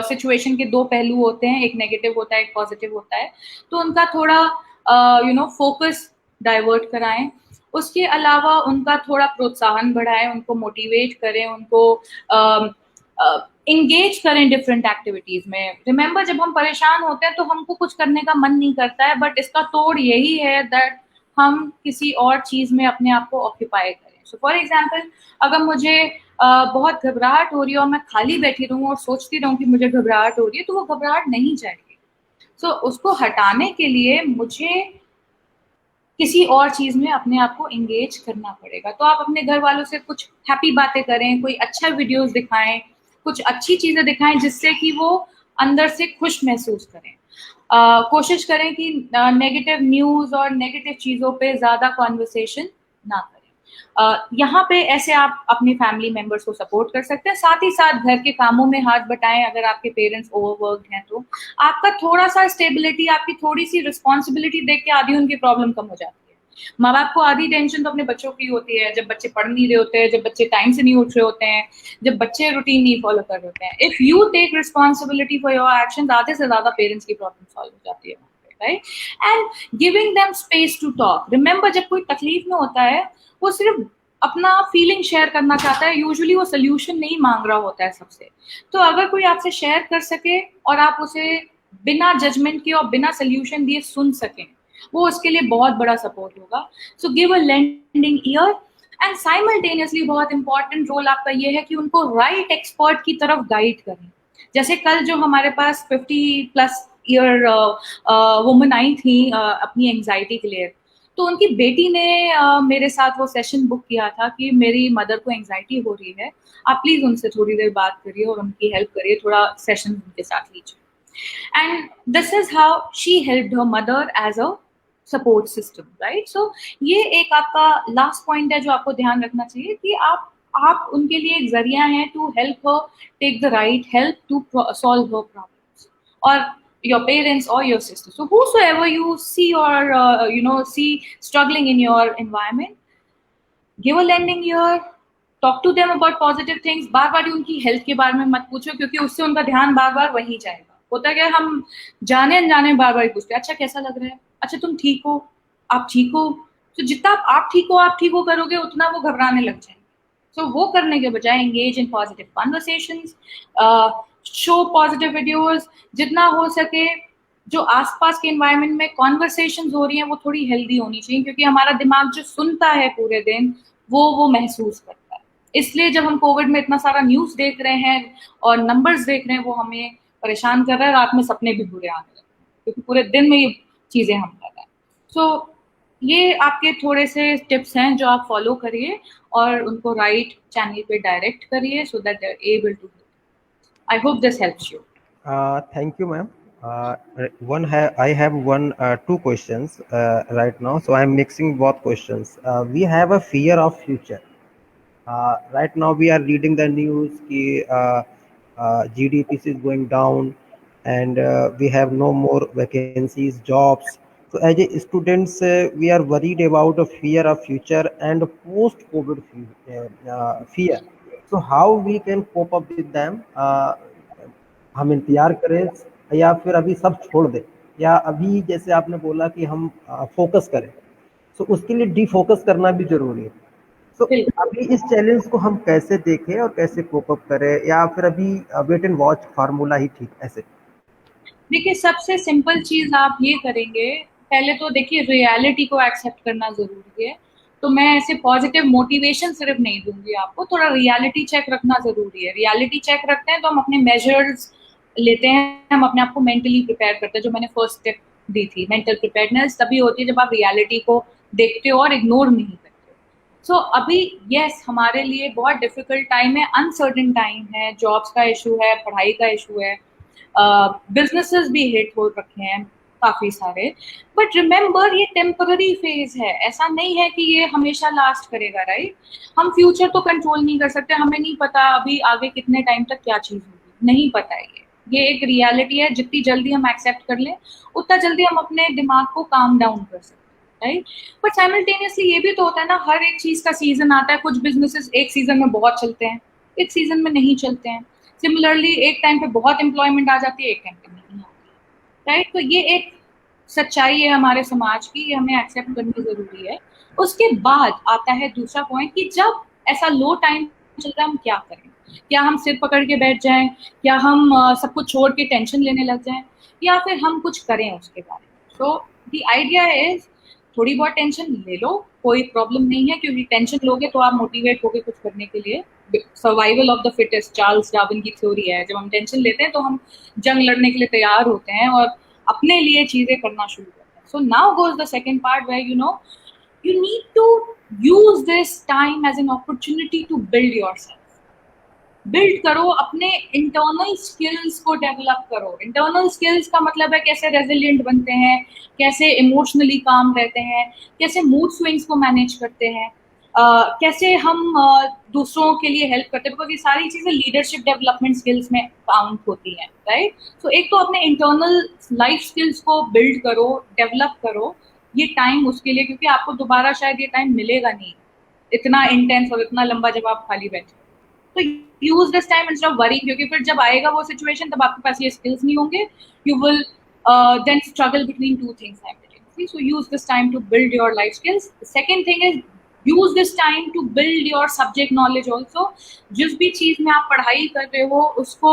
सिचुएशन के दो पहलू होते हैं, एक नेगेटिव होता है एक पॉजिटिव होता है. तो उनका थोड़ा फोकस डाइवर्ट कराएं. उसके अलावा उनका थोड़ा प्रोत्साहन बढ़ाएं, उनको मोटिवेट करें, उनको इंगेज करें डिफरेंट एक्टिविटीज में. रिमेंबर, जब हम परेशान होते हैं तो हमको कुछ करने का मन नहीं करता है, बट इसका तोड़ यही है दैट हम किसी और चीज में अपने आप को ऑक्यूपाई करें. सो फॉर एग्जाम्पल, अगर मुझे बहुत घबराहट हो रही है और मैं खाली बैठी रहूं और सोचती रहूं कि मुझे घबराहट हो रही है, तो वो घबराहट नहीं जाएगी. सो उसको हटाने के लिए मुझे किसी और चीज में अपने आप को एंगेज करना पड़ेगा. तो आप अपने घर वालों से कुछ हैप्पी बातें करें, कोई अच्छा वीडियोस दिखाएं, कुछ अच्छी चीजें दिखाएं जिससे कि वो अंदर से खुश महसूस करें. कोशिश करें कि नेगेटिव न्यूज और नेगेटिव चीजों पे ज्यादा कॉन्वर्सेशन ना करें. यहाँ पे ऐसे आप अपनी फैमिली मेंबर्स को सपोर्ट कर सकते हैं. साथ ही साथ घर के कामों में हाथ बटाएं. अगर आपके पेरेंट्स ओवरवर्क्ड हैं तो आपका थोड़ा सा स्टेबिलिटी, आपकी थोड़ी सी रिस्पॉन्सिबिलिटी देख के आधी उनकी प्रॉब्लम कम हो जाती है. माँ बाप को आधी टेंशन तो अपने बच्चों की होती है, जब बच्चे पढ़ नहीं रहे होते हैं, जब बच्चे टाइम से नहीं उठ रहे होते हैं, जब बच्चे रूटीन नहीं फॉलो कर रहे होते हैं. If you take responsibility for your action, आधे से ज्यादा पेरेंट्स की प्रॉब्लम सॉल्व हो जाती है. Right, and giving them space to talk. Remember, जब कोई तकलीफ में होता है वो सिर्फ अपना फीलिंग शेयर करना चाहता है, यूजुअली वो सोल्यूशन नहीं मांग रहा होता है सबसे. तो अगर कोई आपसे शेयर कर सके और आप उसे बिना जजमेंट के और बिना सोल्यूशन दिए सुन सकें, वो उसके लिए बहुत बड़ा सपोर्ट होगा. So give a lending year. And simultaneously बहुत इंपॉर्टेंट रोल आपका ये है कि उनको राइट एक्सपर्ट की तरफ गाइड करें. जैसे कल जो हमारे पास 50+ ईयर वुमन आई थी अपनी एंजाइटी के लिए, तो उनकी बेटी ने मेरे साथ वो सेशन बुक किया था कि मेरी मदर को एंजाइटी हो रही है, आप प्लीज उनसे थोड़ी देर बात करिए और उनकी हेल्प करिए, थोड़ा सेशन उनके साथ लीजिए. And this is how she helped her mother as a support system. Right, so ये एक आपका लास्ट पॉइंट है जो आपको ध्यान रखना चाहिए कि आप उनके लिए एक जरिया हैं to help her take the right help to solve her problems. और your parents or your sister. So whosoever you see or see struggling in your environment, give a lending ear, talk to them about positive things. बार बार उनकी health के बारे में मत पूछो, क्योंकि उससे उनका ध्यान बार बार वहीं जाएगा. होता क्या, हम जाने अनजाने बार बार पूछते हैं, अच्छा कैसा लग रहा है, अच्छा तुम ठीक हो, आप ठीक हो. तो जितना आप ठीक हो करोगे उतना वो घबराने लग जाएंगे. So वो करने के बजाय engage in positive conversations, show positive videos. जितना हो सके जो आसपास के एनवायरनमेंट में कॉन्वर्सेशंस हो रही हैं वो थोड़ी हेल्दी होनी चाहिए, क्योंकि हमारा दिमाग जो सुनता है पूरे दिन वो महसूस करता है. इसलिए जब हम कोविड में इतना सारा न्यूज़ देख रहे हैं और नंबर्स देख रहे हैं, वो हमें परेशान कर रहा है. रात में सपने भी बुरे आने लगते हैं क्योंकि पूरे दिन में ये चीज़ें हम कर रहे हैं. सो ये आपके थोड़े से टिप्स हैं जो आप फॉलो करिए और उनको राइट चैनल पे डायरेक्ट करिए, so that they are able to. I hope this helps you. Thank you, ma'am. I have two questions right now, so I'm mixing both questions. We have a fear of future. Right now, we are reading the news that GDP is going down, and we have no more vacancies, jobs. So, as a students, we are worried about the fear of future and post-COVID fear. So how we can cope up with them? हम इंतजार करें या फिर अभी सब छोड़ दें, या अभी जैसे आपने बोला कि हम फोकस करें, तो उसके लिए डिफोकस करना भी जरूरी है. तो अभी इस चैलेंज को हम कैसे देखें और कैसे कोप अप करें, या फिर अभी वेट एंड वॉच फार्मूला ही ठीक? ऐसे देखिए, सबसे सिंपल चीज आप ये करेंगे, पहले तो देखिए रियलिटी को एक्सेप्ट करना जरूरी है. तो मैं ऐसे पॉजिटिव मोटिवेशन सिर्फ नहीं दूंगी आपको, थोड़ा रियलिटी चेक रखना जरूरी है। रियलिटी चेक रखते हैं तो हम अपने मेजर्स लेते हैं, हम अपने आप को मेंटली प्रिपेयर करते हैं। जो मैंने फर्स्ट स्टेप दी थी, मेंटल प्रिपेयरनेस तभी होती है जब आप रियलिटी को देखते हो और इग्नोर नहीं करते हो। सो अभी यस, हमारे लिए बहुत डिफिकल्ट टाइम है, अनसर्टेन टाइम है, जॉब्स का इशू है, पढ़ाई का इशू है, बिजनेसेस भी हिट हो रखे हैं काफी सारे। बट रिमेंबर, ये टेम्पररी फेज है, ऐसा नहीं है कि ये हमेशा लास्ट करेगा, राइट? हम फ्यूचर तो कंट्रोल नहीं कर सकते, हमें नहीं पता अभी आगे कितने टाइम तक क्या चीज होगी, नहीं पता है। ये एक रियलिटी है, जितनी जल्दी हम एक्सेप्ट कर लें उतना जल्दी हम अपने दिमाग को काम डाउन कर सकते हैं, राइट? बट साइमल्टेनियसली ये भी तो होता है ना, हर एक चीज का सीजन आता है। कुछ बिजनेसेस एक सीजन में बहुत चलते हैं, एक सीजन में नहीं चलते हैं। सिमिलरली एक टाइम पे बहुत एम्प्लॉयमेंट आ जाती है, एक टाइम पे नहीं आती, राइट? तो ये एक सच्चाई है हमारे समाज की, ये हमें एक्सेप्ट करनी जरूरी है। उसके बाद आता है दूसरा पॉइंट कि जब ऐसा लो टाइम चल रहा है हम क्या करें? क्या हम सिर पकड़ के बैठ जाएं, क्या हम सब कुछ छोड़ के टेंशन लेने लग जाएं, या फिर हम कुछ करें उसके बारे में? सो द आइडिया इज, थोड़ी बहुत टेंशन ले लो, कोई प्रॉब्लम नहीं है, क्योंकि टेंशन लोगे तो आप मोटिवेट होगे कुछ करने के लिए। Survival of the fittest, Charles Darwin की थ्योरी है, जब हम टेंशन लेते हैं तो हम जंग लड़ने के लिए तैयार होते हैं और अपने लिए चीजें करना शुरू करते हैं। So now goes the second part where you need to use this time as an opportunity to build yourself. Build करो, अपने इंटरनल स्किल्स को डेवलप करो। इंटरनल स्किल्स का मतलब है कैसे रेजिलिएंट बनते हैं, कैसे इमोशनली काम रहते हैं, कैसे मूड स्विंग्स को मैनेज करते हैं, कैसे हम दूसरों के लिए हेल्प करते हैं, बिकॉज ये सारी चीजें लीडरशिप डेवलपमेंट स्किल्स में काउंट होती हैं, राइट? सो एक तो अपने इंटरनल लाइफ स्किल्स को बिल्ड करो, डेवलप करो, ये टाइम उसके लिए, क्योंकि आपको दोबारा शायद ये टाइम मिलेगा नहीं इतना इंटेंस और इतना लंबा जब आप खाली बैठे। तो use this time instead of worrying, क्योंकि फिर जब आएगा वो सिचुएशन तब आपके पास ये स्किल्स नहीं होंगे, you will then struggle between two things simultaneously. So use this time to build your life skills. The second thing is use this time to build your subject knowledge also. जिस भी चीज में आप पढ़ाई कर रहे हो उसको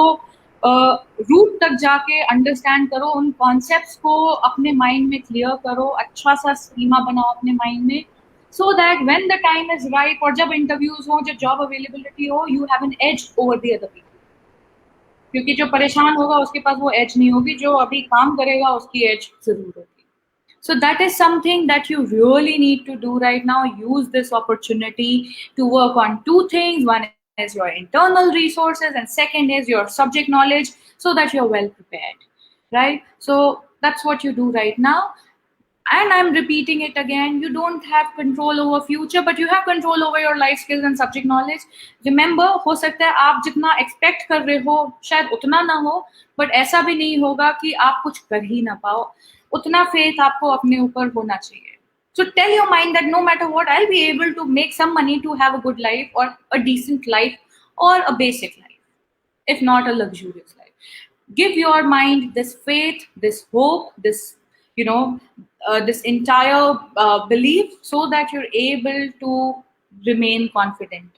रूट तक जाके अंडरस्टैंड करो, उन कॉन्सेप्ट्स को अपने माइंड में क्लियर करो, अच्छा सा स्कीमा बनाओ अपने माइंड में, so that when the time is right और जब इंटरव्यूज हो, जब जॉब अवेलेबिलिटी हो, you have an edge over the other people. क्योंकि जो परेशान होगा उसके पास वो एज नहीं होगी, जो अभी काम करेगा उसकी एज जरूर होगी। So that is something that you really need to do right now. Use this opportunity to work on two things. One is your internal resources and second is your subject knowledge, so that you're well prepared, right? So that's what you do right now. And I'm repeating it again, you don't have control over future, but you have control over your life skills and subject knowledge. Remember, हो सकता है आप जितना expect कर रहे हो शायद उतना ना हो, but ऐसा भी नहीं होगा कि आप कुछ कर ही ना पाओ। उतना faith आपको अपने ऊपर होना चाहिए। So tell your mind that no matter what, I'll be able to make some money to have a good life or a decent life or a basic life, if not a luxurious life. Give your mind this faith, this hope, this this entire belief, so that you're able to remain confident.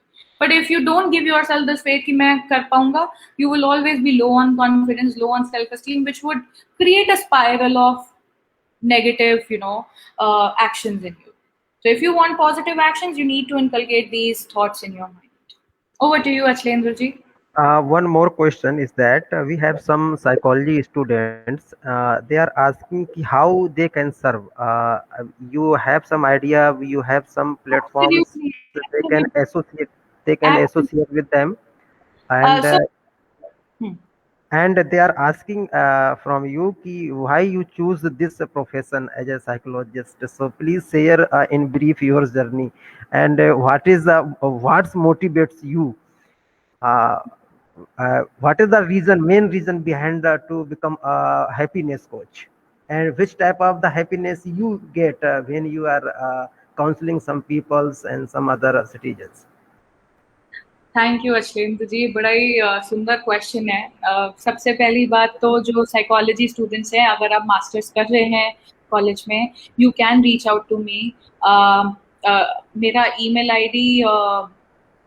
But if you don't give yourself this faith कि मैं कर पाऊंगा, you will always be low on confidence, low on self-esteem, which would create a spiral of negative actions in you. So if you want positive actions, you need to inculcate these thoughts in your mind. Over to you, Achlendra ji. One more question is that we have some psychology students. They are asking how they can serve. You have some idea? You have some platforms Absolutely. that they can associate. They can associate with them, and they are asking from you why you choose this profession as a psychologist. So please share in brief your journey and what motivates you. What is the main reason behind to become a happiness coach, and which type of the happiness you get when you are counseling some peoples and some other citizens? Thank you Ashlendra ji, बड़ा ही सुंदर question है। सबसे पहली बात तो जो psychology students हैं, अगर आप मास्टर्स कर रहे हैं कॉलेज में, you can reach out to me. मेरा ईमेल आईडी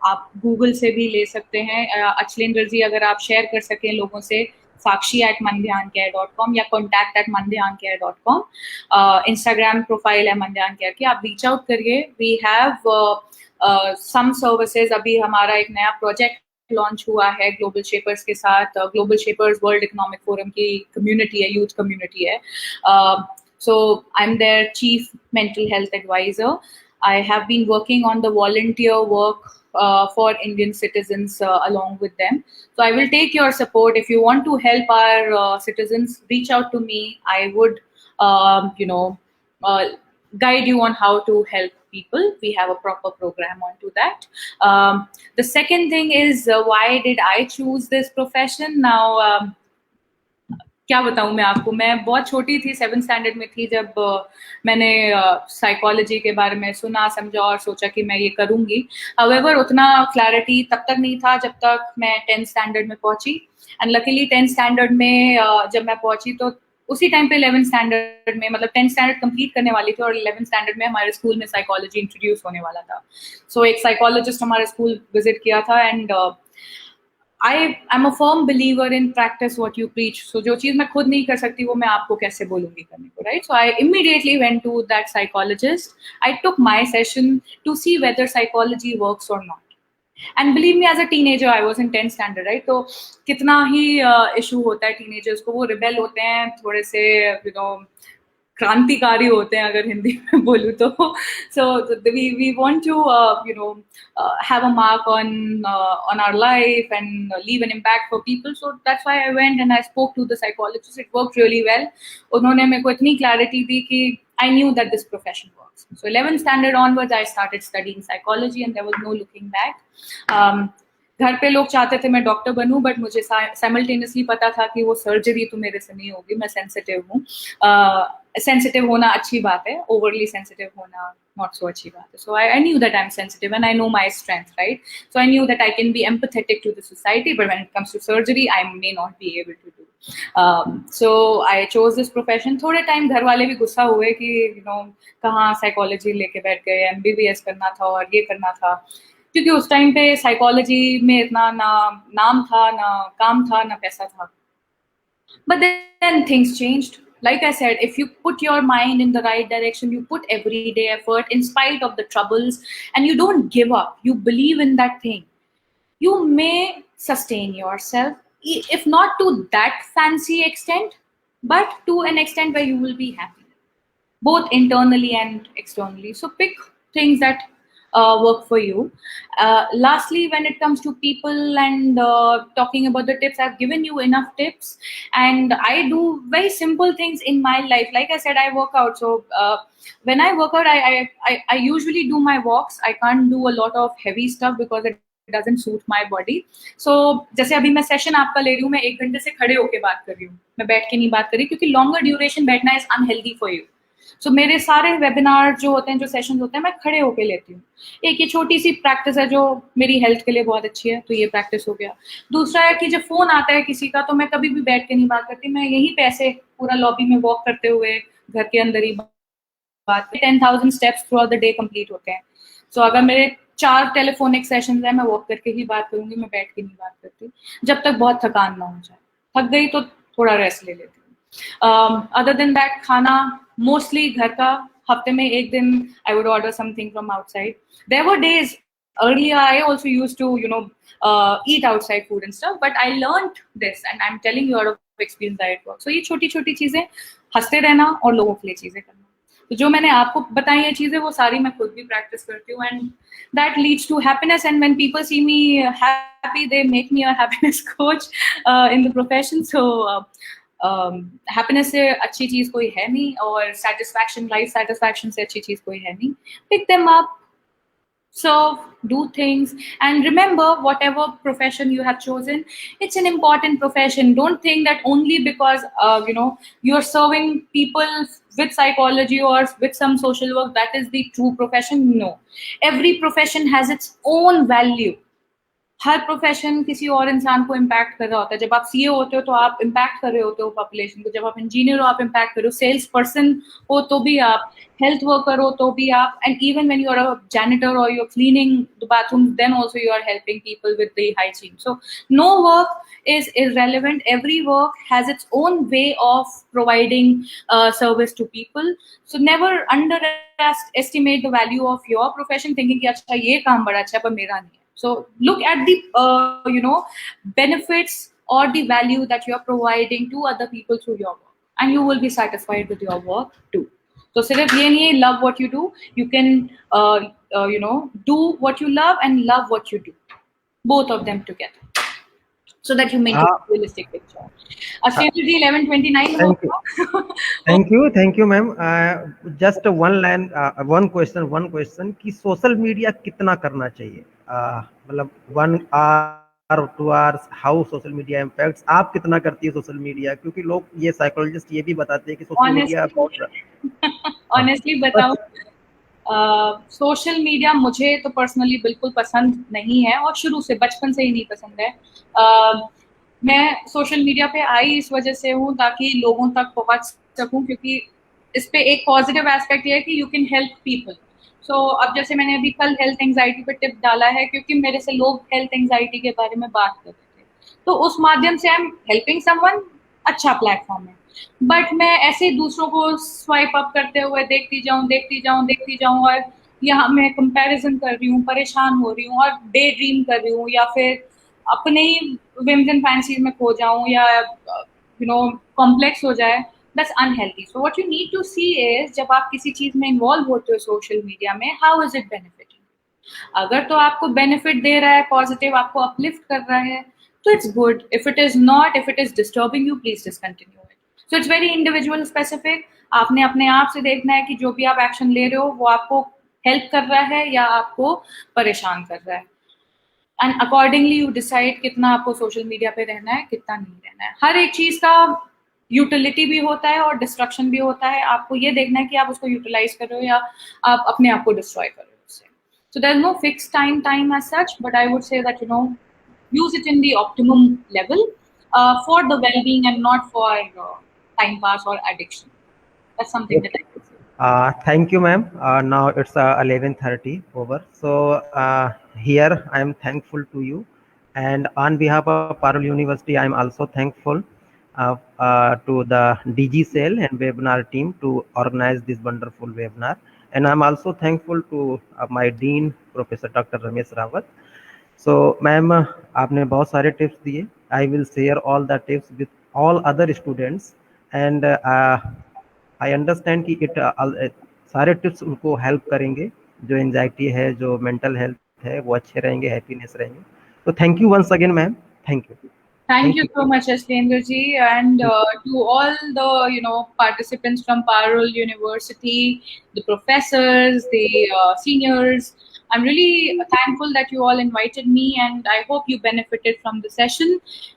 आप गूगल से भी ले सकते हैं। अश्लेंद्र जी, अगर आप शेयर कर सकें लोगों से sakshi@mandhyancare.com या contact@mandhyancare.com. Instagram profile है mandhyan care की, आप reach out करिए. We have some services. अभी हमारा एक नया project लॉन्च हुआ है ग्लोबल शेपर्स के साथ. Global shapers world economic forum की कम्युनिटी है, यूथ कम्युनिटी है. So I'm their chief mental health advisor. I have been working on the volunteer work for Indian citizens along with them. So I will take your support. If you want to help our citizens, reach out to me. I would, guide you on how to help people. We have a proper program onto that. The second thing is, why did I choose this profession? Now, क्या बताऊं मैं आपको, मैं बहुत छोटी थी, 7th standard में थी जब मैंने साइकोलॉजी के बारे में सुना, समझा और सोचा कि मैं ये करूंगी. However, उतना क्लैरिटी तब तक नहीं था जब तक मैं 10th स्टैंडर्ड में पहुंची. एंड लकीली 10th स्टैंडर्ड में जब मैं पहुंची तो उसी टाइम पे 11th स्टैंडर्ड में, मतलब 10th स्टैंडर्ड कंप्लीट करने वाली थी और 11th स्टैंडर्ड में हमारे स्कूल में साइकोलॉजी इंट्रोड्यूस होने वाला था. सो एक साइकोलॉजिस्ट हमारे स्कूल विजिट किया था. And I'm a firm believer in practice what you preach. So जो चीज मैं खुद नहीं कर सकती वो मैं आपको कैसे बोलूंगी करने को, right? So I immediately went to that psychologist. I took my session to see whether psychology works or not. And believe me, as a teenager, I was in 10th standard, right? तो कितना ही issue होता है teenagers को, वो rebel होते हैं, थोड़े से क्रांतिकारी होते हैं अगर हिंदी में बोलूँ तो. So we want to have a mark on our life and leave an impact for people. So that's why I went and I spoke to the psychologist. It worked really well. उन्होंने मेरे को इतनी clarity दी कि I knew that this profession works. So 11th standard onwards, I started studying psychology and there was no looking back. घर पे लोग चाहते थे मैं डॉक्टर बनूं, बट मुझे साइमल्टेनियसली पता था कि वो सर्जरी तो मेरे से नहीं होगी. मैं सेंसिटिव हूँ. सेंसिटिव होना अच्छी बात है, ओवरली सेंसिटिव होना नॉट सो अच्छी बात है. So I knew that I am sensitive and I know my strength, right? So I knew that I can be empathetic to the society, but when it comes to surgery I may not be able to do. So I chose this profession. थोड़े time घर वाले भी गुस्सा हुए कि कहाँ psychology लेके बैठ गए, MBBS करना था और ये करना था, क्योंकि उस टाइम पे साइकोलॉजी में इतना ना नाम था, ना काम था, ना पैसा था. But then things changed. Like I said, if you put your mind in the right direction, you put everyday effort in spite of the troubles, and you don't give up, you believe in that thing, you may sustain yourself, if not to that fancy extent, but to an extent where you will be happy, both internally and externally. So pick things that work for you. Lastly, when it comes to people and talking about the tips, I've given you enough tips, and I do very simple things in my life. Like I said, I work out. So when I work out, I usually do my walks. I can't do a lot of heavy stuff because it doesn't suit my body. So जैसे अभी मैं session आपका ले रही हूँ, मैं 1 घंटे से खड़े होके बात कर रही हूँ, मैं बैठ के नहीं बात कर रही, क्योंकि लॉन्गर ड्यूरेशन बैठना इज अनहेल्दी फॉर यू. सो मेरे सारे वेबिनार जो होते हैं, जो सेशंस होते हैं, मैं खड़े होके लेती हूँ. एक ये छोटी सी प्रैक्टिस है जो मेरी हेल्थ के लिए बहुत अच्छी है, तो ये प्रैक्टिस हो गया. दूसरा है कि जब फोन आता है किसी का, तो मैं कभी भी बैठ के नहीं बात करती, मैं यहीं पे ऐसे पूरा लॉबी में वॉक करते हुए घर के अंदर ही बात. 10,000 steps through out the day complete होते हैं. सो अगर मेरे 4 टेलीफोनिक सेशंस हैं, मैं वॉक करके ही बात करूंगी, मैं बैठ के नहीं बात करती, जब तक बहुत थकान ना हो जाए. थक गई तो थोड़ा रेस्ट ले लेती हूँ. अदर देन दैट, खाना मोस्टली घर का. हफ्ते में 1 दिन I would order something from outside. There were days earlier I also used to eat outside food and stuff, but I learned this and I'm telling you out of experience that it works. So ये छोटी छोटी चीजें, हंसते रहना और लोगों के लिए चीजें करना. तो जो मैंने आपको बताई ये चीजें, वो सारी मैं खुद भी प्रैक्टिस करती हूँ, and that leads to happiness. And when people see me happy, they make me a happiness coach in the profession. So happiness से अच्छी चीज कोई है नहीं, और सेटिस्फैक्शन, लाइफ सेटिस्फैक्शन से अच्छी चीज कोई है नहीं. Pick them up, serve, do things, and remember, whatever profession you have chosen, it's an important profession. Don't think that only because you're serving people with psychology or with some social work, that is the true profession. No, every profession has its own value. Her profession किसी और इंसान को impact कर रहा होता है. जब आप सीए होते हो तो आप इम्पैक्ट कर रहे होते हो पॉपुलेशन को, जब आप इंजीनियर हो आप इम्पैक्ट कर रहे हो, सेल्स पर्सन हो तो भी आप, हेल्थ वर्कर हो तो भी आप, and even when you are a janitor or you're cleaning the bathrooms, then also you are helping people with the hygiene. So no work is irrelevant. Every work has its own way of providing service to people. So never underestimate the value of your profession thinking कि अच्छा ये काम बड़ा अच्छा है पर मेरा नहीं है. So look at the benefits or the value that you are providing to other people through your work, and you will be satisfied with your work too. So सिर्फ ये नहीं है love what you do. You can do what you love and love what you do, both of them together, so that you make a realistic picture. Ashleendra ji 11:29 Thank you. Thank you ma'am. Just one line, one question कि social media कितना करना चाहिए, मतलब 1 hour 2 hours, how social media impacts, आप कितना करती है social media, क्योंकि लोग ये साइकोलॉजिस्ट ये भी बताते हैं कि सोशल मीडिया ऑनेस्टली बताऊं, सोशल मीडिया मुझे तो पर्सनली बिल्कुल पसंद नहीं है, और शुरू से बचपन से ही नहीं पसंद है. मैं सोशल मीडिया पे आई इस वजह से हूँ ताकि लोगों तक पहुंच सकूं, क्योंकि इस पे एक पॉजिटिव एस्पेक्ट ये है कि यू कैन हेल्प पीपल. सो अब जैसे मैंने अभी कल हेल्थ एंजाइटी पे टिप डाला है, क्योंकि मेरे से लोग हेल्थ एंजाइटी के बारे में बात कर रहे थे, तो उस माध्यम से आई एम हेल्पिंग समवन. अच्छा प्लेटफॉर्म है, बट मैं ऐसे दूसरों को स्वाइप अप करते हुए देखती जाऊं और यहाँ मैं कंपैरिजन कर रही हूँ, परेशान हो रही हूँ और डे ड्रीम कर रही हूँ, या फिर अपने ही विम्स एंड फैंसीज में खो जाऊं, या कॉम्प्लेक्स हो जाए. That's unhealthy. So what you need to see is, जब आप किसी चीज में इन्वॉल्व होते हो सोशल मीडिया में, हाउ इज इट बेनिफिटिंग. अगर तो आपको बेनिफिट दे रहा है, पॉजिटिव आपको अपलिफ्ट कर रहा है, तो it's good. If it is not, if it is disturbing you, please discontinue it. So it's very individual specific. आपने अपने आप से देखना है कि जो भी आप एक्शन ले रहे हो वो आपको हेल्प कर रहा है या आपको परेशान कर रहा है, एंड अकॉर्डिंगली यू डिसाइड कितना आपको सोशल मीडिया पे रहना है, कितना नहीं रहना है. हर एक चीज का यूटिलिटी भी होता है और डिस्ट्रक्शन भी होता है. आपको ये देखना है कि आप उसको यूटिलाइज कर रहे हो या आप अपने आप को डिस्ट्रॉय कर रहे हो उससे. So there is no fix time as such, but I would say that use it in the optimum level for the well being and not for time pass और addiction. That's something that I would say. Thank you, ma'am. Now it's 11:30 over. So here I am thankful to you, and on behalf of Parul University, I am also thankful to the DG Cell and webinar team to organize this wonderful webinar. And I'm also thankful to my Dean, Professor Dr. Ramesh Rawat. So, ma'am, आपने बहुत सारे tips दिए. I will share all the tips with all other students, and I understand कि it सारे tips उनको help करेंगे, जो anxiety है, जो मेंटल हेल्थ है, वो अच्छे रहेंगे, हैप्पीनेस रहेंगे. तो thank you once again ma'am. Thank you. Thank you so much, Ashleendra ji, and to all the participants from Parul University, the professors, the seniors. I'm really thankful that you all invited me, and I hope you benefited from the session.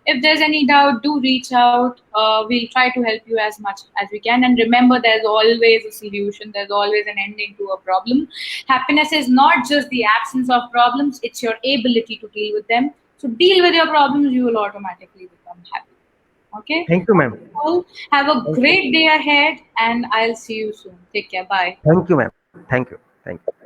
If there's any doubt, do reach out. We'll try to help you as much as we can. And remember, there's always a solution. There's always an ending to a problem. Happiness is not just the absence of problems, it's your ability to deal with them. So deal with your problems, you will automatically become happy. Okay? Thank you, ma'am. Have a great day ahead, and I'll see you soon. Take care. Bye. Thank you, ma'am. Thank you. Thank you.